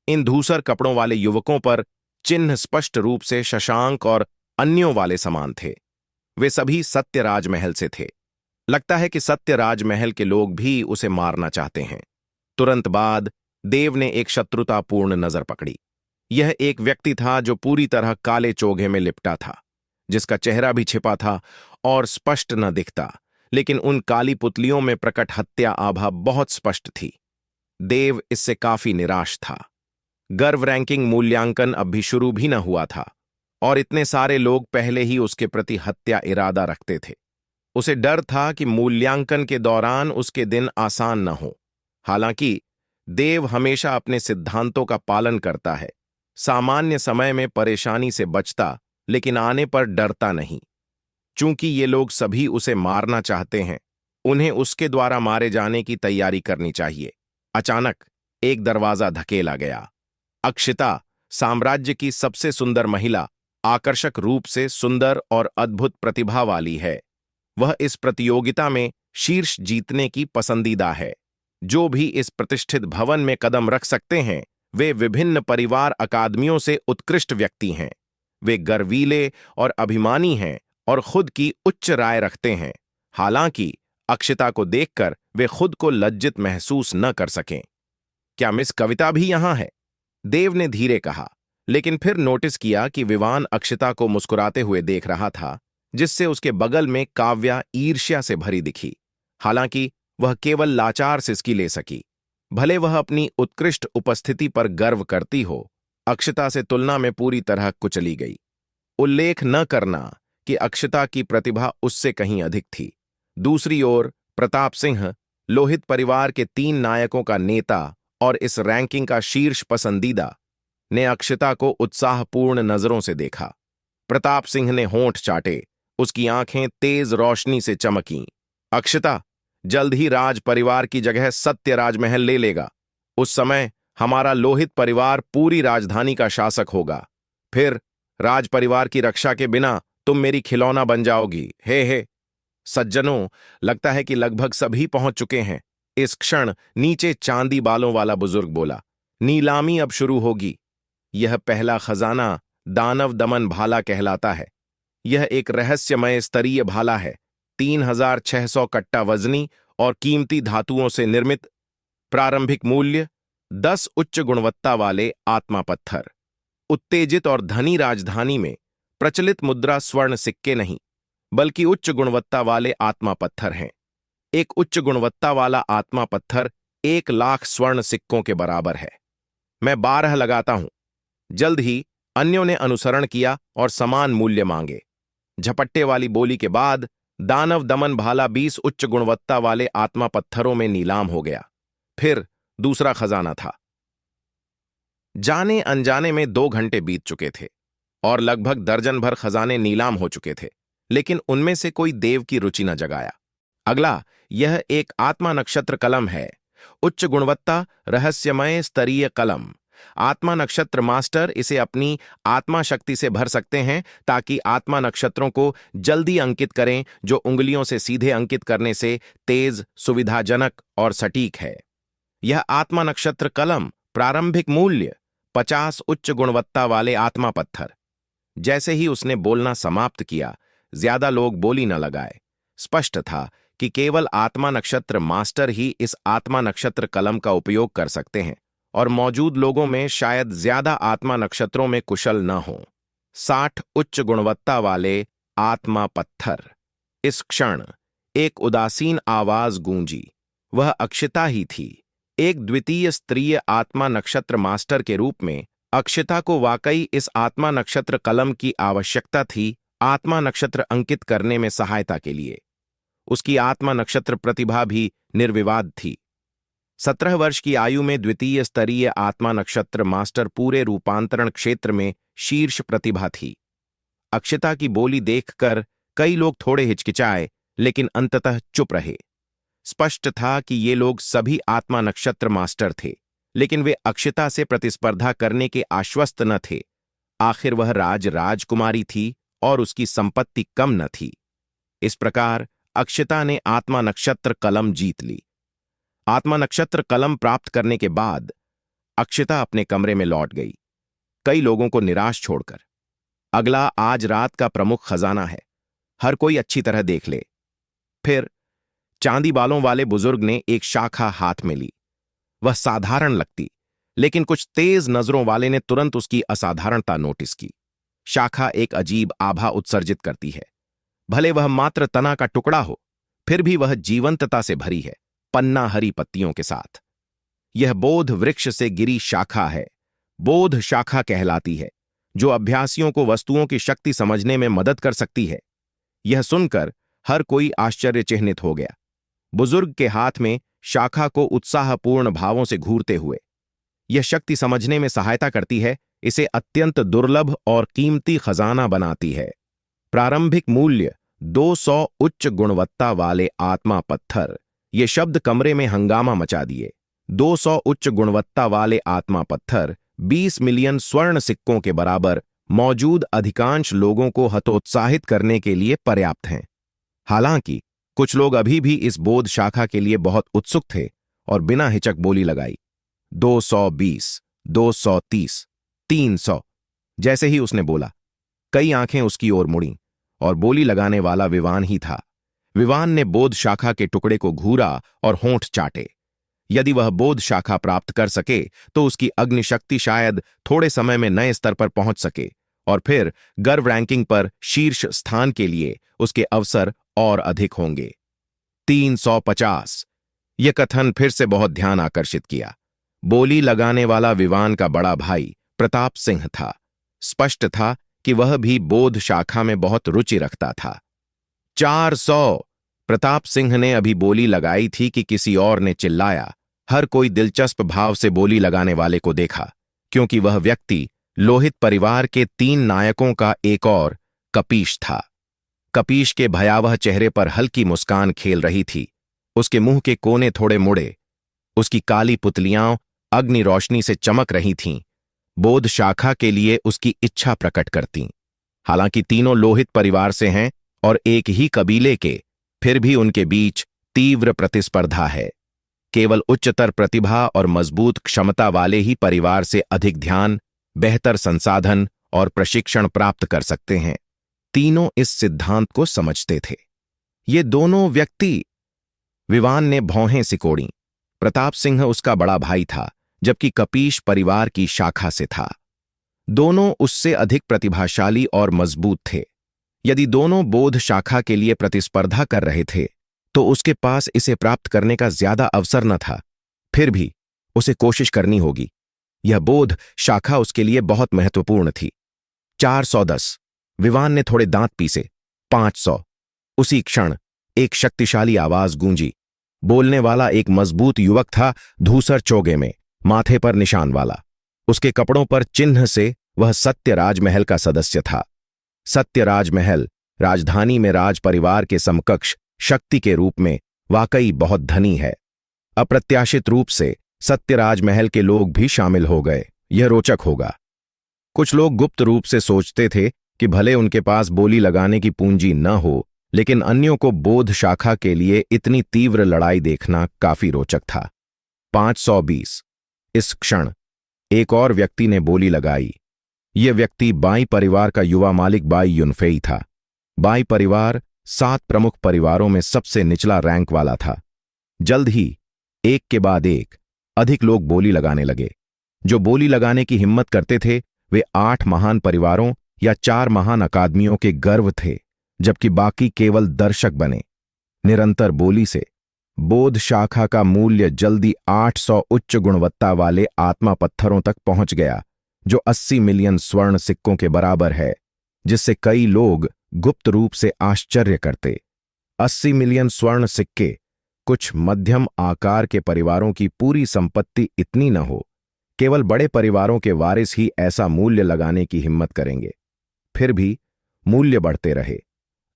इन धूसर कपड़ों वाले युवकों पर चिन्ह स्पष्ट रूप से शशांक और अन्यों वाले समान थे। वे सभी सत्यराज महल से थे। लगता है कि सत्यराज महल के लोग भी उसे मारना चाहते हैं। तुरंत बाद देव ने एक शत्रुतापूर्ण नजर पकड़ी। यह एक व्यक्ति था जो पूरी तरह काले चोगे में लिपटा था, जिसका चेहरा भी छिपा था और स्पष्ट न दिखता, लेकिन उन काली पुतलियों में प्रकट हत्या आभा बहुत स्पष्ट थी। देव इससे काफी निराश था। गर्व रैंकिंग मूल्यांकन अब भी शुरू भी न हुआ था और इतने सारे लोग पहले ही उसके प्रति हत्या इरादा रखते थे। उसे डर था कि मूल्यांकन के दौरान उसके दिन आसान न हो। हालांकि देव हमेशा अपने सिद्धांतों का पालन करता है, सामान्य समय में परेशानी से बचता, लेकिन आने पर डरता नहीं। चूंकि ये लोग सभी उसे मारना चाहते हैं, उन्हें उसके द्वारा मारे जाने की तैयारी करनी चाहिए। अचानक एक दरवाजा धकेला गया। अक्षिता, साम्राज्य की सबसे सुंदर महिला, आकर्षक रूप से सुंदर और अद्भुत प्रतिभा वाली है। वह इस प्रतियोगिता में शीर्ष जीतने की पसंदीदा है। जो भी इस प्रतिष्ठित भवन में कदम रख सकते हैं, वे विभिन्न परिवार अकादमियों से उत्कृष्ट व्यक्ति हैं। वे गर्वीले और अभिमानी हैं और खुद की उच्च राय रखते हैं। हालांकि अक्षिता को देखकर वे खुद को लज्जित महसूस न कर सकें। क्या मिस कविता भी यहां है? देव ने धीरे कहा, लेकिन फिर नोटिस किया कि विवान अक्षिता को मुस्कुराते हुए देख रहा था, जिससे उसके बगल में काव्या ईर्ष्या से भरी दिखी। हालांकि वह केवल लाचार सिसकी ले सकी। भले वह अपनी उत्कृष्ट उपस्थिति पर गर्व करती हो, अक्षिता से तुलना में पूरी तरह कुचली गई। उल्लेख न करना कि अक्षिता की प्रतिभा उससे कहीं अधिक थी। दूसरी ओर प्रताप सिंह, लोहित परिवार के 3 नायकों का नेता और इस रैंकिंग का शीर्ष पसंदीदा, ने अक्षिता को उत्साहपूर्ण नजरों से देखा। प्रताप सिंह ने होंठ चाटे, उसकी आंखें तेज रोशनी से चमकीं। अक्षिता, जल्द ही राज परिवार की जगह सत्य राजमहल ले लेगा। उस समय हमारा लोहित परिवार पूरी राजधानी का शासक होगा। फिर राज परिवार की रक्षा के बिना तुम मेरी खिलौना बन जाओगी। हे सज्जनों, लगता है कि लगभग सभी पहुंच चुके हैं। इस क्षण नीचे चांदी बालों वाला बुजुर्ग बोला, नीलामी अब शुरू होगी। यह पहला खजाना दानव दमन भाला कहलाता है। यह एक रहस्यमय स्तरीय भाला है, 3600 कट्टा वजनी और कीमती धातुओं से निर्मित। प्रारंभिक मूल्य 10 उच्च गुणवत्ता वाले आत्मा पत्थर। उत्तेजित और धनी राजधानी में प्रचलित मुद्रा स्वर्ण सिक्के नहीं, बल्कि उच्च गुणवत्ता वाले आत्मा पत्थर हैं। एक उच्च गुणवत्ता वाला आत्मा पत्थर 1 लाख स्वर्ण सिक्कों के बराबर है। मैं 12 लगाता हूं। जल्द ही अन्यों ने अनुसरण किया और समान मूल्य मांगे। झपट्टे वाली बोली के बाद दानव दमन भाला 20 उच्च गुणवत्ता वाले आत्मा पत्थरों में नीलाम हो गया। फिर दूसरा खजाना था। जाने अनजाने में 2 घंटे बीत चुके थे और लगभग दर्जन भर खजाने नीलाम हो चुके थे, लेकिन उनमें से कोई देव की रुचि न जगाया। अगला, यह एक आत्मा नक्षत्र कलम है। उच्च गुणवत्ता रहस्यमय स्तरीय कलम। आत्मा नक्षत्र मास्टर इसे अपनी आत्मा शक्ति से भर सकते हैं ताकि आत्मा नक्षत्रों को जल्दी अंकित करें, जो उंगलियों से सीधे अंकित करने से तेज, सुविधाजनक और सटीक है। यह आत्मा नक्षत्र कलम प्रारंभिक मूल्य 50 उच्च गुणवत्ता वाले आत्मा पत्थर। जैसे ही उसने बोलना समाप्त किया, ज्यादा लोग बोली न लगाए। स्पष्ट था कि केवल आत्मा नक्षत्र मास्टर ही इस आत्मा नक्षत्र कलम का उपयोग कर सकते हैं और मौजूद लोगों में शायद ज्यादा आत्मा नक्षत्रों में कुशल न हों। 60 उच्च गुणवत्ता वाले आत्मा पत्थर। इस क्षण एक उदासीन आवाज गूंजी। वह अक्षिता ही थी। एक द्वितीय स्तरीय आत्मा नक्षत्र मास्टर के रूप में अक्षिता को वाकई इस आत्मा नक्षत्र कलम की आवश्यकता थी, आत्मा नक्षत्र अंकित करने में सहायता के लिए। उसकी आत्मा नक्षत्र प्रतिभा भी निर्विवाद थी। 17 वर्ष की आयु में द्वितीय स्तरीय आत्मा नक्षत्र मास्टर पूरे रूपांतरण क्षेत्र में शीर्ष प्रतिभा थी। अक्षिता की बोली देखकर कई लोग थोड़े हिचकिचाए, लेकिन अंततः चुप रहे। स्पष्ट था कि ये लोग सभी आत्मा नक्षत्र मास्टर थे, लेकिन वे अक्षिता से प्रतिस्पर्धा करने के आश्वस्त न थे। आखिर वह राजकुमारी थी और उसकी संपत्ति कम न थी। इस प्रकार अक्षिता ने आत्मा नक्षत्र कलम जीत ली। आत्मा नक्षत्र कलम प्राप्त करने के बाद अक्षिता अपने कमरे में लौट गई, कई लोगों को निराश छोड़कर। अगला आज रात का प्रमुख खजाना है, हर कोई अच्छी तरह देख ले। फिर चांदी बालों वाले बुजुर्ग ने एक शाखा हाथ में ली। वह साधारण लगती, लेकिन कुछ तेज नजरों वाले ने तुरंत उसकी असाधारणता नोटिस की। शाखा एक अजीब आभा उत्सर्जित करती है। भले वह मात्र तना का टुकड़ा हो, फिर भी वह जीवंतता से भरी है, पन्ना हरी पत्तियों के साथ। यह बोध वृक्ष से गिरी शाखा है, बोध शाखा कहलाती है, जो अभ्यासियों को वस्तुओं की शक्ति समझने में मदद कर सकती है। यह सुनकर हर कोई आश्चर्यचकित हो गया। बुजुर्ग के हाथ में शाखा को उत्साहपूर्ण भावों से घूरते हुए, यह शक्ति समझने में सहायता करती है, इसे अत्यंत दुर्लभ और कीमती खजाना बनाती है। प्रारंभिक मूल्य 200 उच्च गुणवत्ता वाले आत्मा पत्थर। ये शब्द कमरे में हंगामा मचा दिए। 200 उच्च गुणवत्ता वाले आत्मा पत्थर 20 मिलियन स्वर्ण सिक्कों के बराबर मौजूद अधिकांश लोगों को हतोत्साहित करने के लिए पर्याप्त हैं। हालांकि कुछ लोग अभी भी इस बोध शाखा के लिए बहुत उत्सुक थे और बिना हिचक बोली लगाई। 220, 230, 300। जैसे ही उसने बोला, कई आंखें उसकी ओर मुड़ीं और बोली लगाने वाला विवान ही था। विवान ने बोध शाखा के टुकड़े को घूरा और होंठ चाटे। यदि वह बोध शाखा प्राप्त कर सके तो उसकी अग्निशक्ति शायद थोड़े समय में नए स्तर पर पहुंच सके और फिर गर्व रैंकिंग पर शीर्ष स्थान के लिए उसके अवसर और अधिक होंगे। 350। यह कथन फिर से बहुत ध्यान आकर्षित किया। बोली लगाने वाला विवान का बड़ा भाई प्रताप सिंह था। स्पष्ट था कि वह भी बोध शाखा में बहुत रुचि रखता था। 400। प्रताप सिंह ने अभी बोली लगाई थी कि किसी और ने चिल्लाया। हर कोई दिलचस्प भाव से बोली लगाने वाले को देखा, क्योंकि वह व्यक्ति लोहित परिवार के 3 नायकों का एक और कपीश था। कपीश के भयावह चेहरे पर हल्की मुस्कान खेल रही थी। उसके मुंह के कोने थोड़े मुड़े, उसकी काली पुतलियां अग्नि रोशनी से चमक रही थीं, बोध शाखा के लिए उसकी इच्छा प्रकट करतीं। हालांकि तीनों लोहित परिवार से हैं और एक ही कबीले के, फिर भी उनके बीच तीव्र प्रतिस्पर्धा है। केवल उच्चतर प्रतिभा और मजबूत क्षमता वाले ही परिवार से अधिक ध्यान, बेहतर संसाधन और प्रशिक्षण प्राप्त कर सकते हैं। तीनों इस सिद्धांत को समझते थे। ये दोनों व्यक्ति, विवान ने भौहें सिकोड़ी। प्रताप सिंह उसका बड़ा भाई था, जबकि कपीश परिवार की शाखा से था। दोनों उससे अधिक प्रतिभाशाली और मजबूत थे। यदि दोनों बोध शाखा के लिए प्रतिस्पर्धा कर रहे थे तो उसके पास इसे प्राप्त करने का ज्यादा अवसर न था। फिर भी उसे कोशिश करनी होगी। यह बोध शाखा उसके लिए बहुत महत्वपूर्ण थी। 410। विवान ने थोड़े दांत पीसे। 500। उसी क्षण एक शक्तिशाली आवाज गूंजी। बोलने वाला एक मजबूत युवक था, धूसर चोगे में, माथे पर निशान वाला। उसके कपड़ों पर चिन्ह से वह सत्य राजमहल का सदस्य था। सत्य राजमहल राजधानी में राज परिवार के समकक्ष शक्ति के रूप में वाकई बहुत धनी है। अप्रत्याशित रूप से सत्य राजमहल के लोग भी शामिल हो गए। यह रोचक होगा। कुछ लोग गुप्त रूप से सोचते थे कि भले उनके पास बोली लगाने की पूंजी न हो, लेकिन अन्यों को बोध शाखा के लिए इतनी तीव्र लड़ाई देखना काफी रोचक था। 520। इस क्षण एक और व्यक्ति ने बोली लगाई। यह व्यक्ति बाई परिवार का युवा मालिक बाई युनफेई था। बाई परिवार 7 प्रमुख परिवारों में सबसे निचला रैंक वाला था। जल्द ही एक के बाद एक अधिक लोग बोली लगाने लगे। जो बोली लगाने की हिम्मत करते थे वे 8 महान परिवारों या 4 महान अकादमियों के गर्व थे, जबकि बाकी केवल दर्शक बने। निरंतर बोली से बोध शाखा का मूल्य जल्दी 800 उच्च गुणवत्ता वाले आत्मा पत्थरों तक पहुंच गया, जो 80 मिलियन स्वर्ण सिक्कों के बराबर है, जिससे कई लोग गुप्त रूप से आश्चर्य करते। 80 मिलियन स्वर्ण सिक्के। कुछ मध्यम आकार के परिवारों की पूरी संपत्ति इतनी न हो। केवल बड़े परिवारों के वारिस ही ऐसा मूल्य लगाने की हिम्मत करेंगे। फिर भी मूल्य बढ़ते रहे।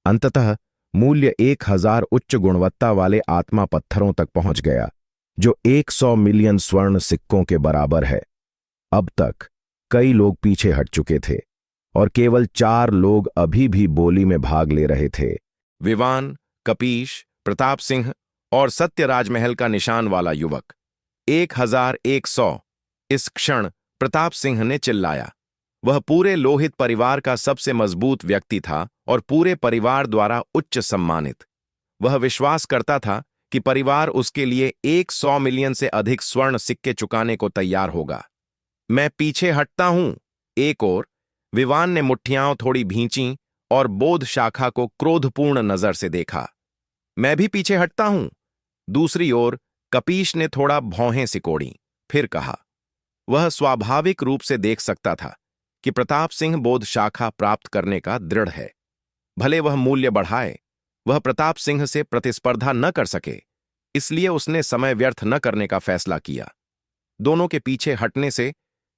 अंततः मूल्य 1000 उच्च गुणवत्ता वाले आत्मा पत्थरों तक पहुंच गया, जो 100 मिलियन स्वर्ण सिक्कों के बराबर है। अब तक कई लोग पीछे हट चुके थे और केवल 4 लोग अभी भी बोली में भाग ले रहे थे। विवान, कपीश, प्रताप सिंह और सत्य राजमहल का निशान वाला युवक। 1100। इस क्षण प्रताप सिंह ने चिल्लाया। वह पूरे लोहित परिवार का सबसे मजबूत व्यक्ति था और पूरे परिवार द्वारा उच्च सम्मानित। वह विश्वास करता था कि परिवार उसके लिए 100 मिलियन से अधिक स्वर्ण सिक्के चुकाने को तैयार होगा। मैं पीछे हटता हूं। एक ओर विवान ने मुट्ठियां थोड़ी भींची और बोध शाखा को क्रोधपूर्ण नजर से देखा। मैं भी पीछे हटता हूं। दूसरी ओर कपीश ने थोड़ा भौहें सिकोड़ी, फिर कहा। वह स्वाभाविक रूप से देख सकता था कि प्रताप सिंह बोध शाखा प्राप्त करने का दृढ़ है। भले वह मूल्य बढ़ाए, वह प्रताप सिंह से प्रतिस्पर्धा न कर सके, इसलिए उसने समय व्यर्थ न करने का फैसला किया। दोनों के पीछे हटने से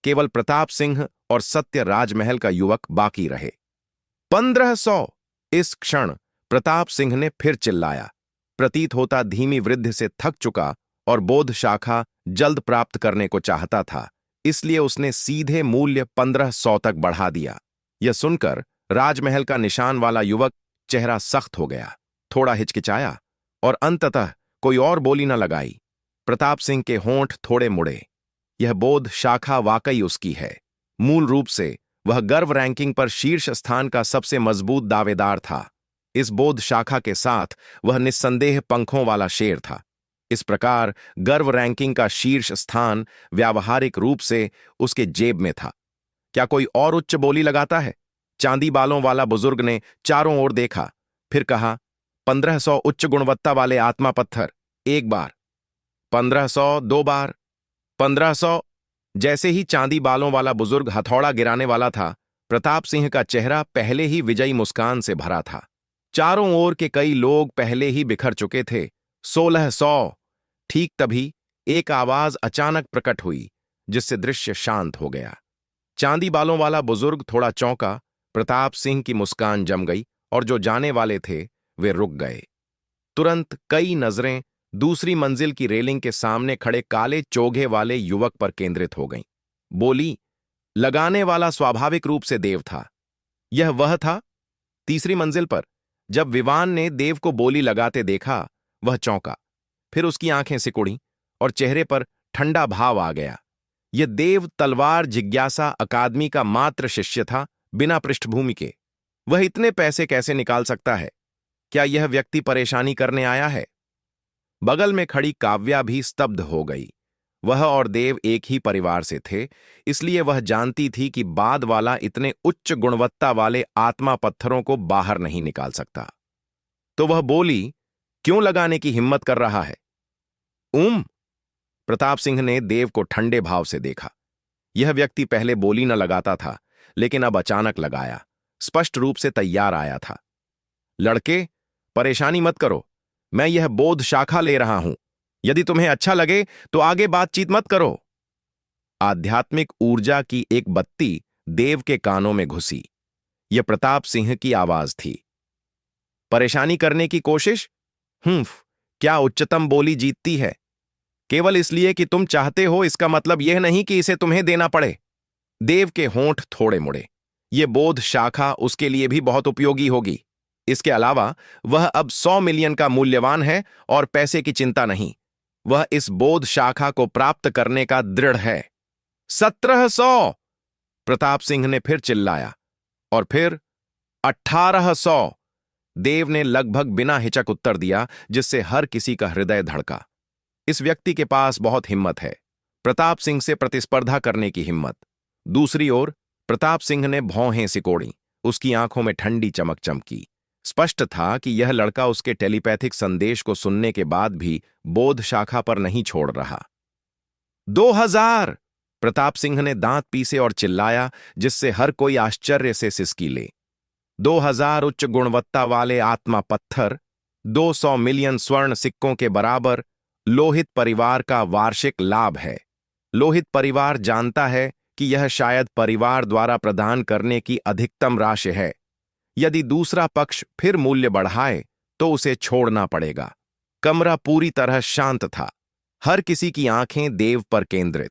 केवल प्रताप सिंह और सत्य राजमहल का युवक बाकी रहे। 1500। इस क्षण प्रताप सिंह ने फिर चिल्लाया। प्रतीत होता धीमी वृद्धि से थक चुका और बोध शाखा जल्द प्राप्त करने को चाहता था, इसलिए उसने सीधे मूल्य 1500 तक बढ़ा दिया। यह सुनकर राजमहल का निशान वाला युवक चेहरा सख्त हो गया, थोड़ा हिचकिचाया और अंततः कोई और बोली न लगाई। प्रताप सिंह के होंठ थोड़े मुड़े। यह बोध शाखा वाकई उसकी है। मूल रूप से वह गर्व रैंकिंग पर शीर्ष स्थान का सबसे मजबूत दावेदार था। इस बोध शाखा के साथ वह निस्संदेह पंखों वाला शेर था। इस प्रकार गर्व रैंकिंग का शीर्ष स्थान व्यावहारिक रूप से उसके जेब में था। क्या कोई और उच्च बोली लगाता है? चांदी बालों वाला बुजुर्ग ने चारों ओर देखा, फिर कहा, 1500 उच्च गुणवत्ता वाले आत्मा पत्थर। एक बार। 1500 दो बार। 1500। जैसे ही चांदी बालों वाला बुजुर्ग हथौड़ा गिराने वाला था, प्रताप सिंह का चेहरा पहले ही विजयी मुस्कान से भरा था। चारों ओर के कई लोग पहले ही बिखर चुके थे। 1600। ठीक तभी एक आवाज अचानक प्रकट हुई, जिससे दृश्य शांत हो गया। चांदी बालों वाला बुजुर्ग थोड़ा चौंका, प्रताप सिंह की मुस्कान जम गई और जो जाने वाले थे वे रुक गए। तुरंत कई नजरें दूसरी मंजिल की रेलिंग के सामने खड़े काले चोगे वाले युवक पर केंद्रित हो गईं। बोली लगाने वाला स्वाभाविक रूप से देव था। यह वह था। तीसरी मंजिल पर जब विवान ने देव को बोली लगाते देखा, वह चौंका, फिर उसकी आंखें सिकुड़ी और चेहरे पर ठंडा भाव आ गया। यह देव तलवार जिज्ञासा अकादमी का मात्र शिष्य था, बिना पृष्ठभूमि के। वह इतने पैसे कैसे निकाल सकता है? क्या यह व्यक्ति परेशानी करने आया है? बगल में खड़ी काव्या भी स्तब्ध हो गई। वह और देव एक ही परिवार से थे, इसलिए वह जानती थी कि बाद वाला इतने उच्च गुणवत्ता वाले आत्मा पत्थरों को बाहर नहीं निकाल सकता। तो वह बोली क्यों लगाने की हिम्मत कर रहा है? प्रताप सिंह ने देव को ठंडे भाव से देखा। यह व्यक्ति पहले बोली न लगाता था, लेकिन अब अचानक लगाया, स्पष्ट रूप से तैयार आया था। लड़के, परेशानी मत करो, मैं यह बोध शाखा ले रहा हूं। यदि तुम्हें अच्छा लगे तो आगे बातचीत मत करो। आध्यात्मिक ऊर्जा की एक बत्ती देव के कानों में घुसी। यह प्रताप सिंह की आवाज थी। परेशानी करने की कोशिश? क्या उच्चतम बोली जीतती है? केवल इसलिए कि तुम चाहते हो, इसका मतलब यह नहीं कि इसे तुम्हें देना पड़े। देव के होंठ थोड़े मुड़े। यह बोध शाखा उसके लिए भी बहुत उपयोगी होगी। इसके अलावा वह अब 100 मिलियन का मूल्यवान है और पैसे की चिंता नहीं। वह इस बोध शाखा को प्राप्त करने का दृढ़ है। 1700। प्रताप सिंह ने फिर चिल्लाया और फिर 1800। देव ने लगभग बिना हिचक उत्तर दिया, जिससे हर किसी का हृदय धड़का। इस व्यक्ति के पास बहुत हिम्मत है, प्रताप सिंह से प्रतिस्पर्धा करने की हिम्मत। दूसरी ओर प्रताप सिंह ने भौहें सिकोड़ी, उसकी आंखों में ठंडी चमक चमकी। स्पष्ट था कि यह लड़का उसके टेलीपैथिक संदेश को सुनने के बाद भी बोध शाखा पर नहीं छोड़ रहा। 2000। प्रताप सिंह ने दांत पीसे और चिल्लाया, जिससे हर कोई आश्चर्य से सिसकी ले। 2000 उच्च गुणवत्ता वाले आत्मा पत्थर, 200 मिलियन स्वर्ण सिक्कों के बराबर लोहित परिवार का वार्षिक लाभ है। लोहित परिवार जानता है कि यह शायद परिवार द्वारा प्रदान करने की अधिकतम राशि है। यदि दूसरा पक्ष फिर मूल्य बढ़ाए तो उसे छोड़ना पड़ेगा। कमरा पूरी तरह शांत था, हर किसी की आंखें देव पर केंद्रित,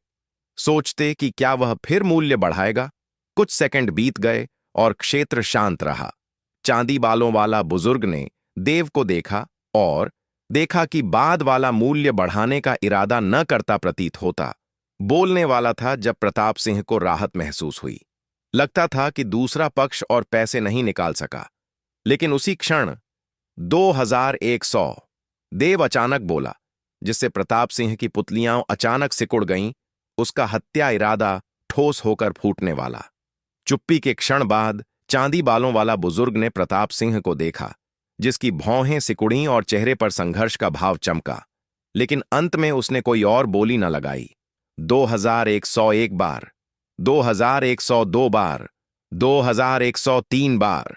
सोचते कि क्या वह फिर मूल्य बढ़ाएगा। कुछ सेकंड बीत गए और क्षेत्र शांत रहा। चांदी बालों वाला बुजुर्ग ने देव को देखा और देखा कि बाद वाला मूल्य बढ़ाने का इरादा न करता प्रतीत होता। बोलने वाला था जब प्रताप सिंह को राहत महसूस हुई। लगता था कि दूसरा पक्ष और पैसे नहीं निकाल सका। लेकिन उसी क्षण 2100। देव अचानक बोला, जिससे प्रताप सिंह की पुतलियां अचानक सिकुड़ गईं। उसका हत्या इरादा ठोस होकर फूटने वाला। चुप्पी के क्षण बाद चांदी बालों वाला बुजुर्ग ने प्रताप सिंह को देखा, जिसकी भौहें सिकुड़ी और चेहरे पर संघर्ष का भाव चमका। लेकिन अंत में उसने कोई और बोली न लगाई। 2101 बार, 2102 बार, 2103 बार।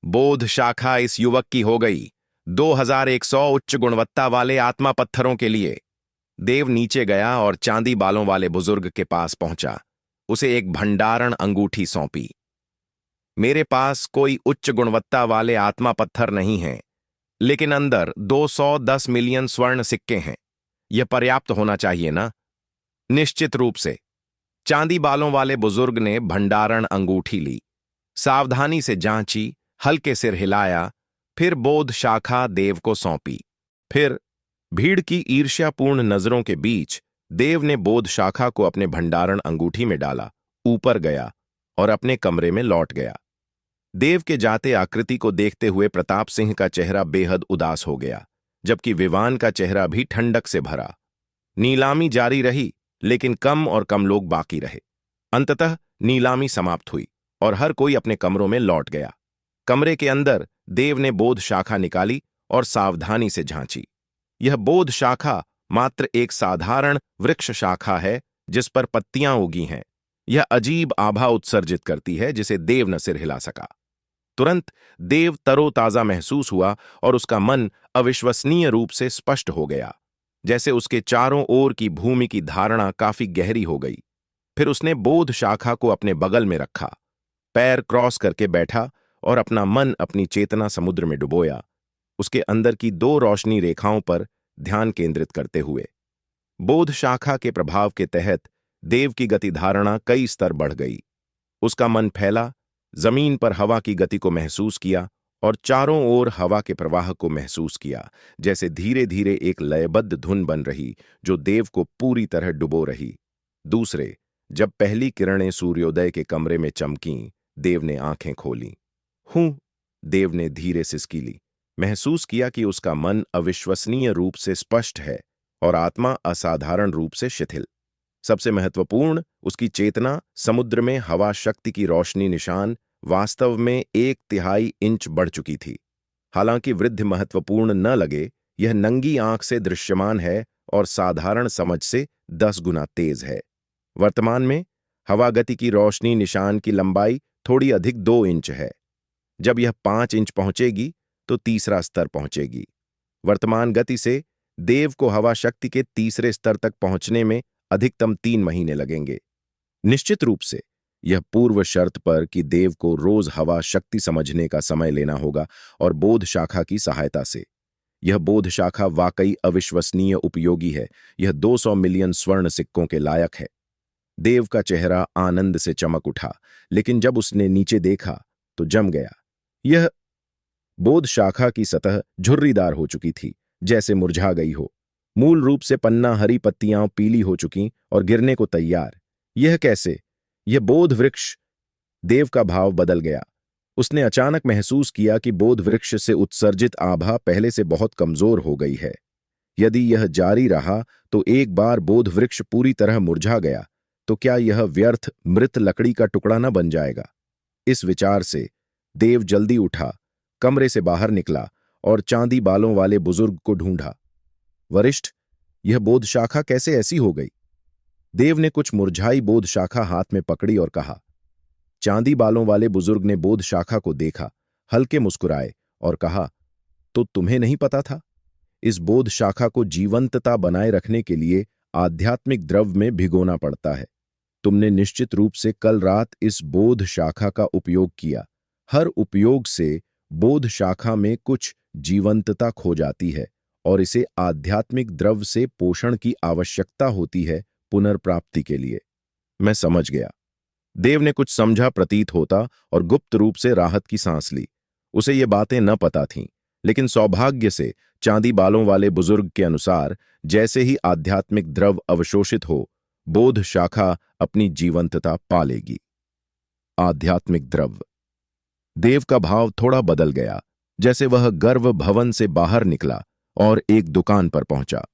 बोध शाखा इस युवक की हो गई। 2100 उच्च गुणवत्ता वाले आत्मा पत्थरों के लिए। देव नीचे गया और चांदी बालों वाले बुजुर्ग के पास पहुंचा। उसे एक भंडारण अंगूठी सौंपी। मेरे पास कोई उच्च गुणवत्ता वाले आत्मा पत्थर नहीं हैं, लेकिन अंदर 210 मिलियन स्वर्ण सिक्के हैं। यह पर्याप्त होना चाहिए ना? निश्चित रूप से। चांदी बालों वाले बुजुर्ग ने भंडारण अंगूठी ली, सावधानी से जांची, हल्के सिर हिलाया, फिर बोध शाखा देव को सौंपी। फिर भीड़ की ईर्ष्यापूर्ण नजरों के बीच देव ने बोध शाखा को अपने भंडारण अंगूठी में डाला, ऊपर गया और अपने कमरे में लौट गया। देव के जाते आकृति को देखते हुए प्रताप सिंह का चेहरा बेहद उदास हो गया, जबकि विवान का चेहरा भी ठंडक से भरा। नीलामी जारी रही, लेकिन कम और कम लोग बाकी रहे। अंततः नीलामी समाप्त हुई और हर कोई अपने कमरों में लौट गया। कमरे के अंदर देव ने बोध शाखा निकाली और सावधानी से झांची। यह बोध शाखा मात्र एक साधारण वृक्ष शाखा है, जिस पर पत्तियां उगी हैं। यह अजीब आभा उत्सर्जित करती है, जिसे देव न सिर हिला सका। तुरंत देव तरोताजा महसूस हुआ और उसका मन अविश्वसनीय रूप से स्पष्ट हो गया, जैसे उसके चारों ओर की भूमि की धारणा काफी गहरी हो गई। फिर उसने बोध शाखा को अपने बगल में रखा, पैर क्रॉस करके बैठा और अपना मन अपनी चेतना समुद्र में डुबोया, उसके अंदर की 2 रोशनी रेखाओं पर ध्यान केंद्रित करते हुए। बोध शाखा के प्रभाव के तहत देव की गति धारणा कई स्तर बढ़ गई। उसका मन फैला, जमीन पर हवा की गति को महसूस किया और चारों ओर हवा के प्रवाह को महसूस किया, जैसे धीरे धीरे एक लयबद्ध धुन बन रही जो देव को पूरी तरह डुबो रही। दूसरे, जब पहली किरणें सूर्योदय के कमरे में चमकीं, देव ने आंखें खोलीं। हूं, देव ने धीरे सिसकी ली। महसूस किया कि उसका मन अविश्वसनीय रूप से स्पष्ट है और आत्मा असाधारण रूप से शिथिल। सबसे महत्वपूर्ण, उसकी चेतना समुद्र में हवा शक्ति की रोशनी निशान वास्तव में 1/3 इंच बढ़ चुकी थी। हालांकि वृद्धि महत्वपूर्ण न लगे, यह नंगी आंख से दृश्यमान है और साधारण समझ से 10 गुना तेज है। वर्तमान में हवा गति की रोशनी निशान की लंबाई थोड़ी अधिक 2 इंच है। जब यह 5 इंच पहुंचेगी तो तीसरा स्तर पहुंचेगी। वर्तमान गति से देव को हवा शक्ति के तीसरे स्तर तक पहुंचने में अधिकतम 3 महीने लगेंगे। निश्चित रूप से यह पूर्व शर्त पर कि देव को रोज हवा शक्ति समझने का समय लेना होगा और बोध शाखा की सहायता से। यह बोध शाखा वाकई अविश्वसनीय उपयोगी है। यह 200 मिलियन स्वर्ण सिक्कों के लायक है। देव का चेहरा आनंद से चमक उठा, लेकिन जब उसने नीचे देखा तो जम गया। यह बोध शाखा की सतह झुर्रीदार हो चुकी थी, जैसे मुरझा गई हो। मूल रूप से पन्ना हरी पत्तियां पीली हो चुकी और गिरने को तैयार। यह कैसे? यह बोध वृक्ष। देव का भाव बदल गया। उसने अचानक महसूस किया कि बोध वृक्ष से उत्सर्जित आभा पहले से बहुत कमजोर हो गई है। यदि यह जारी रहा तो एक बार बोध वृक्ष पूरी तरह मुरझा गया तो क्या यह व्यर्थ मृत लकड़ी का टुकड़ा न बन जाएगा? इस विचार से देव जल्दी उठा, कमरे से बाहर निकला और चांदी बालों वाले बुजुर्ग को ढूंढा। वरिष्ठ, यह बोध शाखा कैसे ऐसी हो गई? देव ने कुछ मुरझाई बोध शाखा हाथ में पकड़ी और कहा। चांदी बालों वाले बुजुर्ग ने बोध शाखा को देखा, हल्के मुस्कुराए और कहा, तो तुम्हें नहीं पता था? इस बोध शाखा को जीवंतता बनाए रखने के लिए आध्यात्मिक द्रव में भिगोना पड़ता है। तुमने निश्चित रूप से कल रात इस बोध शाखा का उपयोग किया। हर उपयोग से बोध शाखा में कुछ जीवंतता खो जाती है और इसे आध्यात्मिक द्रव से पोषण की आवश्यकता होती है पुनर्प्राप्ति के लिए। मैं समझ गया। देव ने कुछ समझा प्रतीत होता और गुप्त रूप से राहत की सांस ली। उसे ये बातें न पता थीं, लेकिन सौभाग्य से चांदी बालों वाले बुजुर्ग के अनुसार जैसे ही आध्यात्मिक द्रव अवशोषित हो, बोध शाखा अपनी जीवंतता पा लेगी। आध्यात्मिक द्रव। देव का भाव थोड़ा बदल गया, जैसे वह गर्व भवन से बाहर निकला और एक दुकान पर पहुंचा।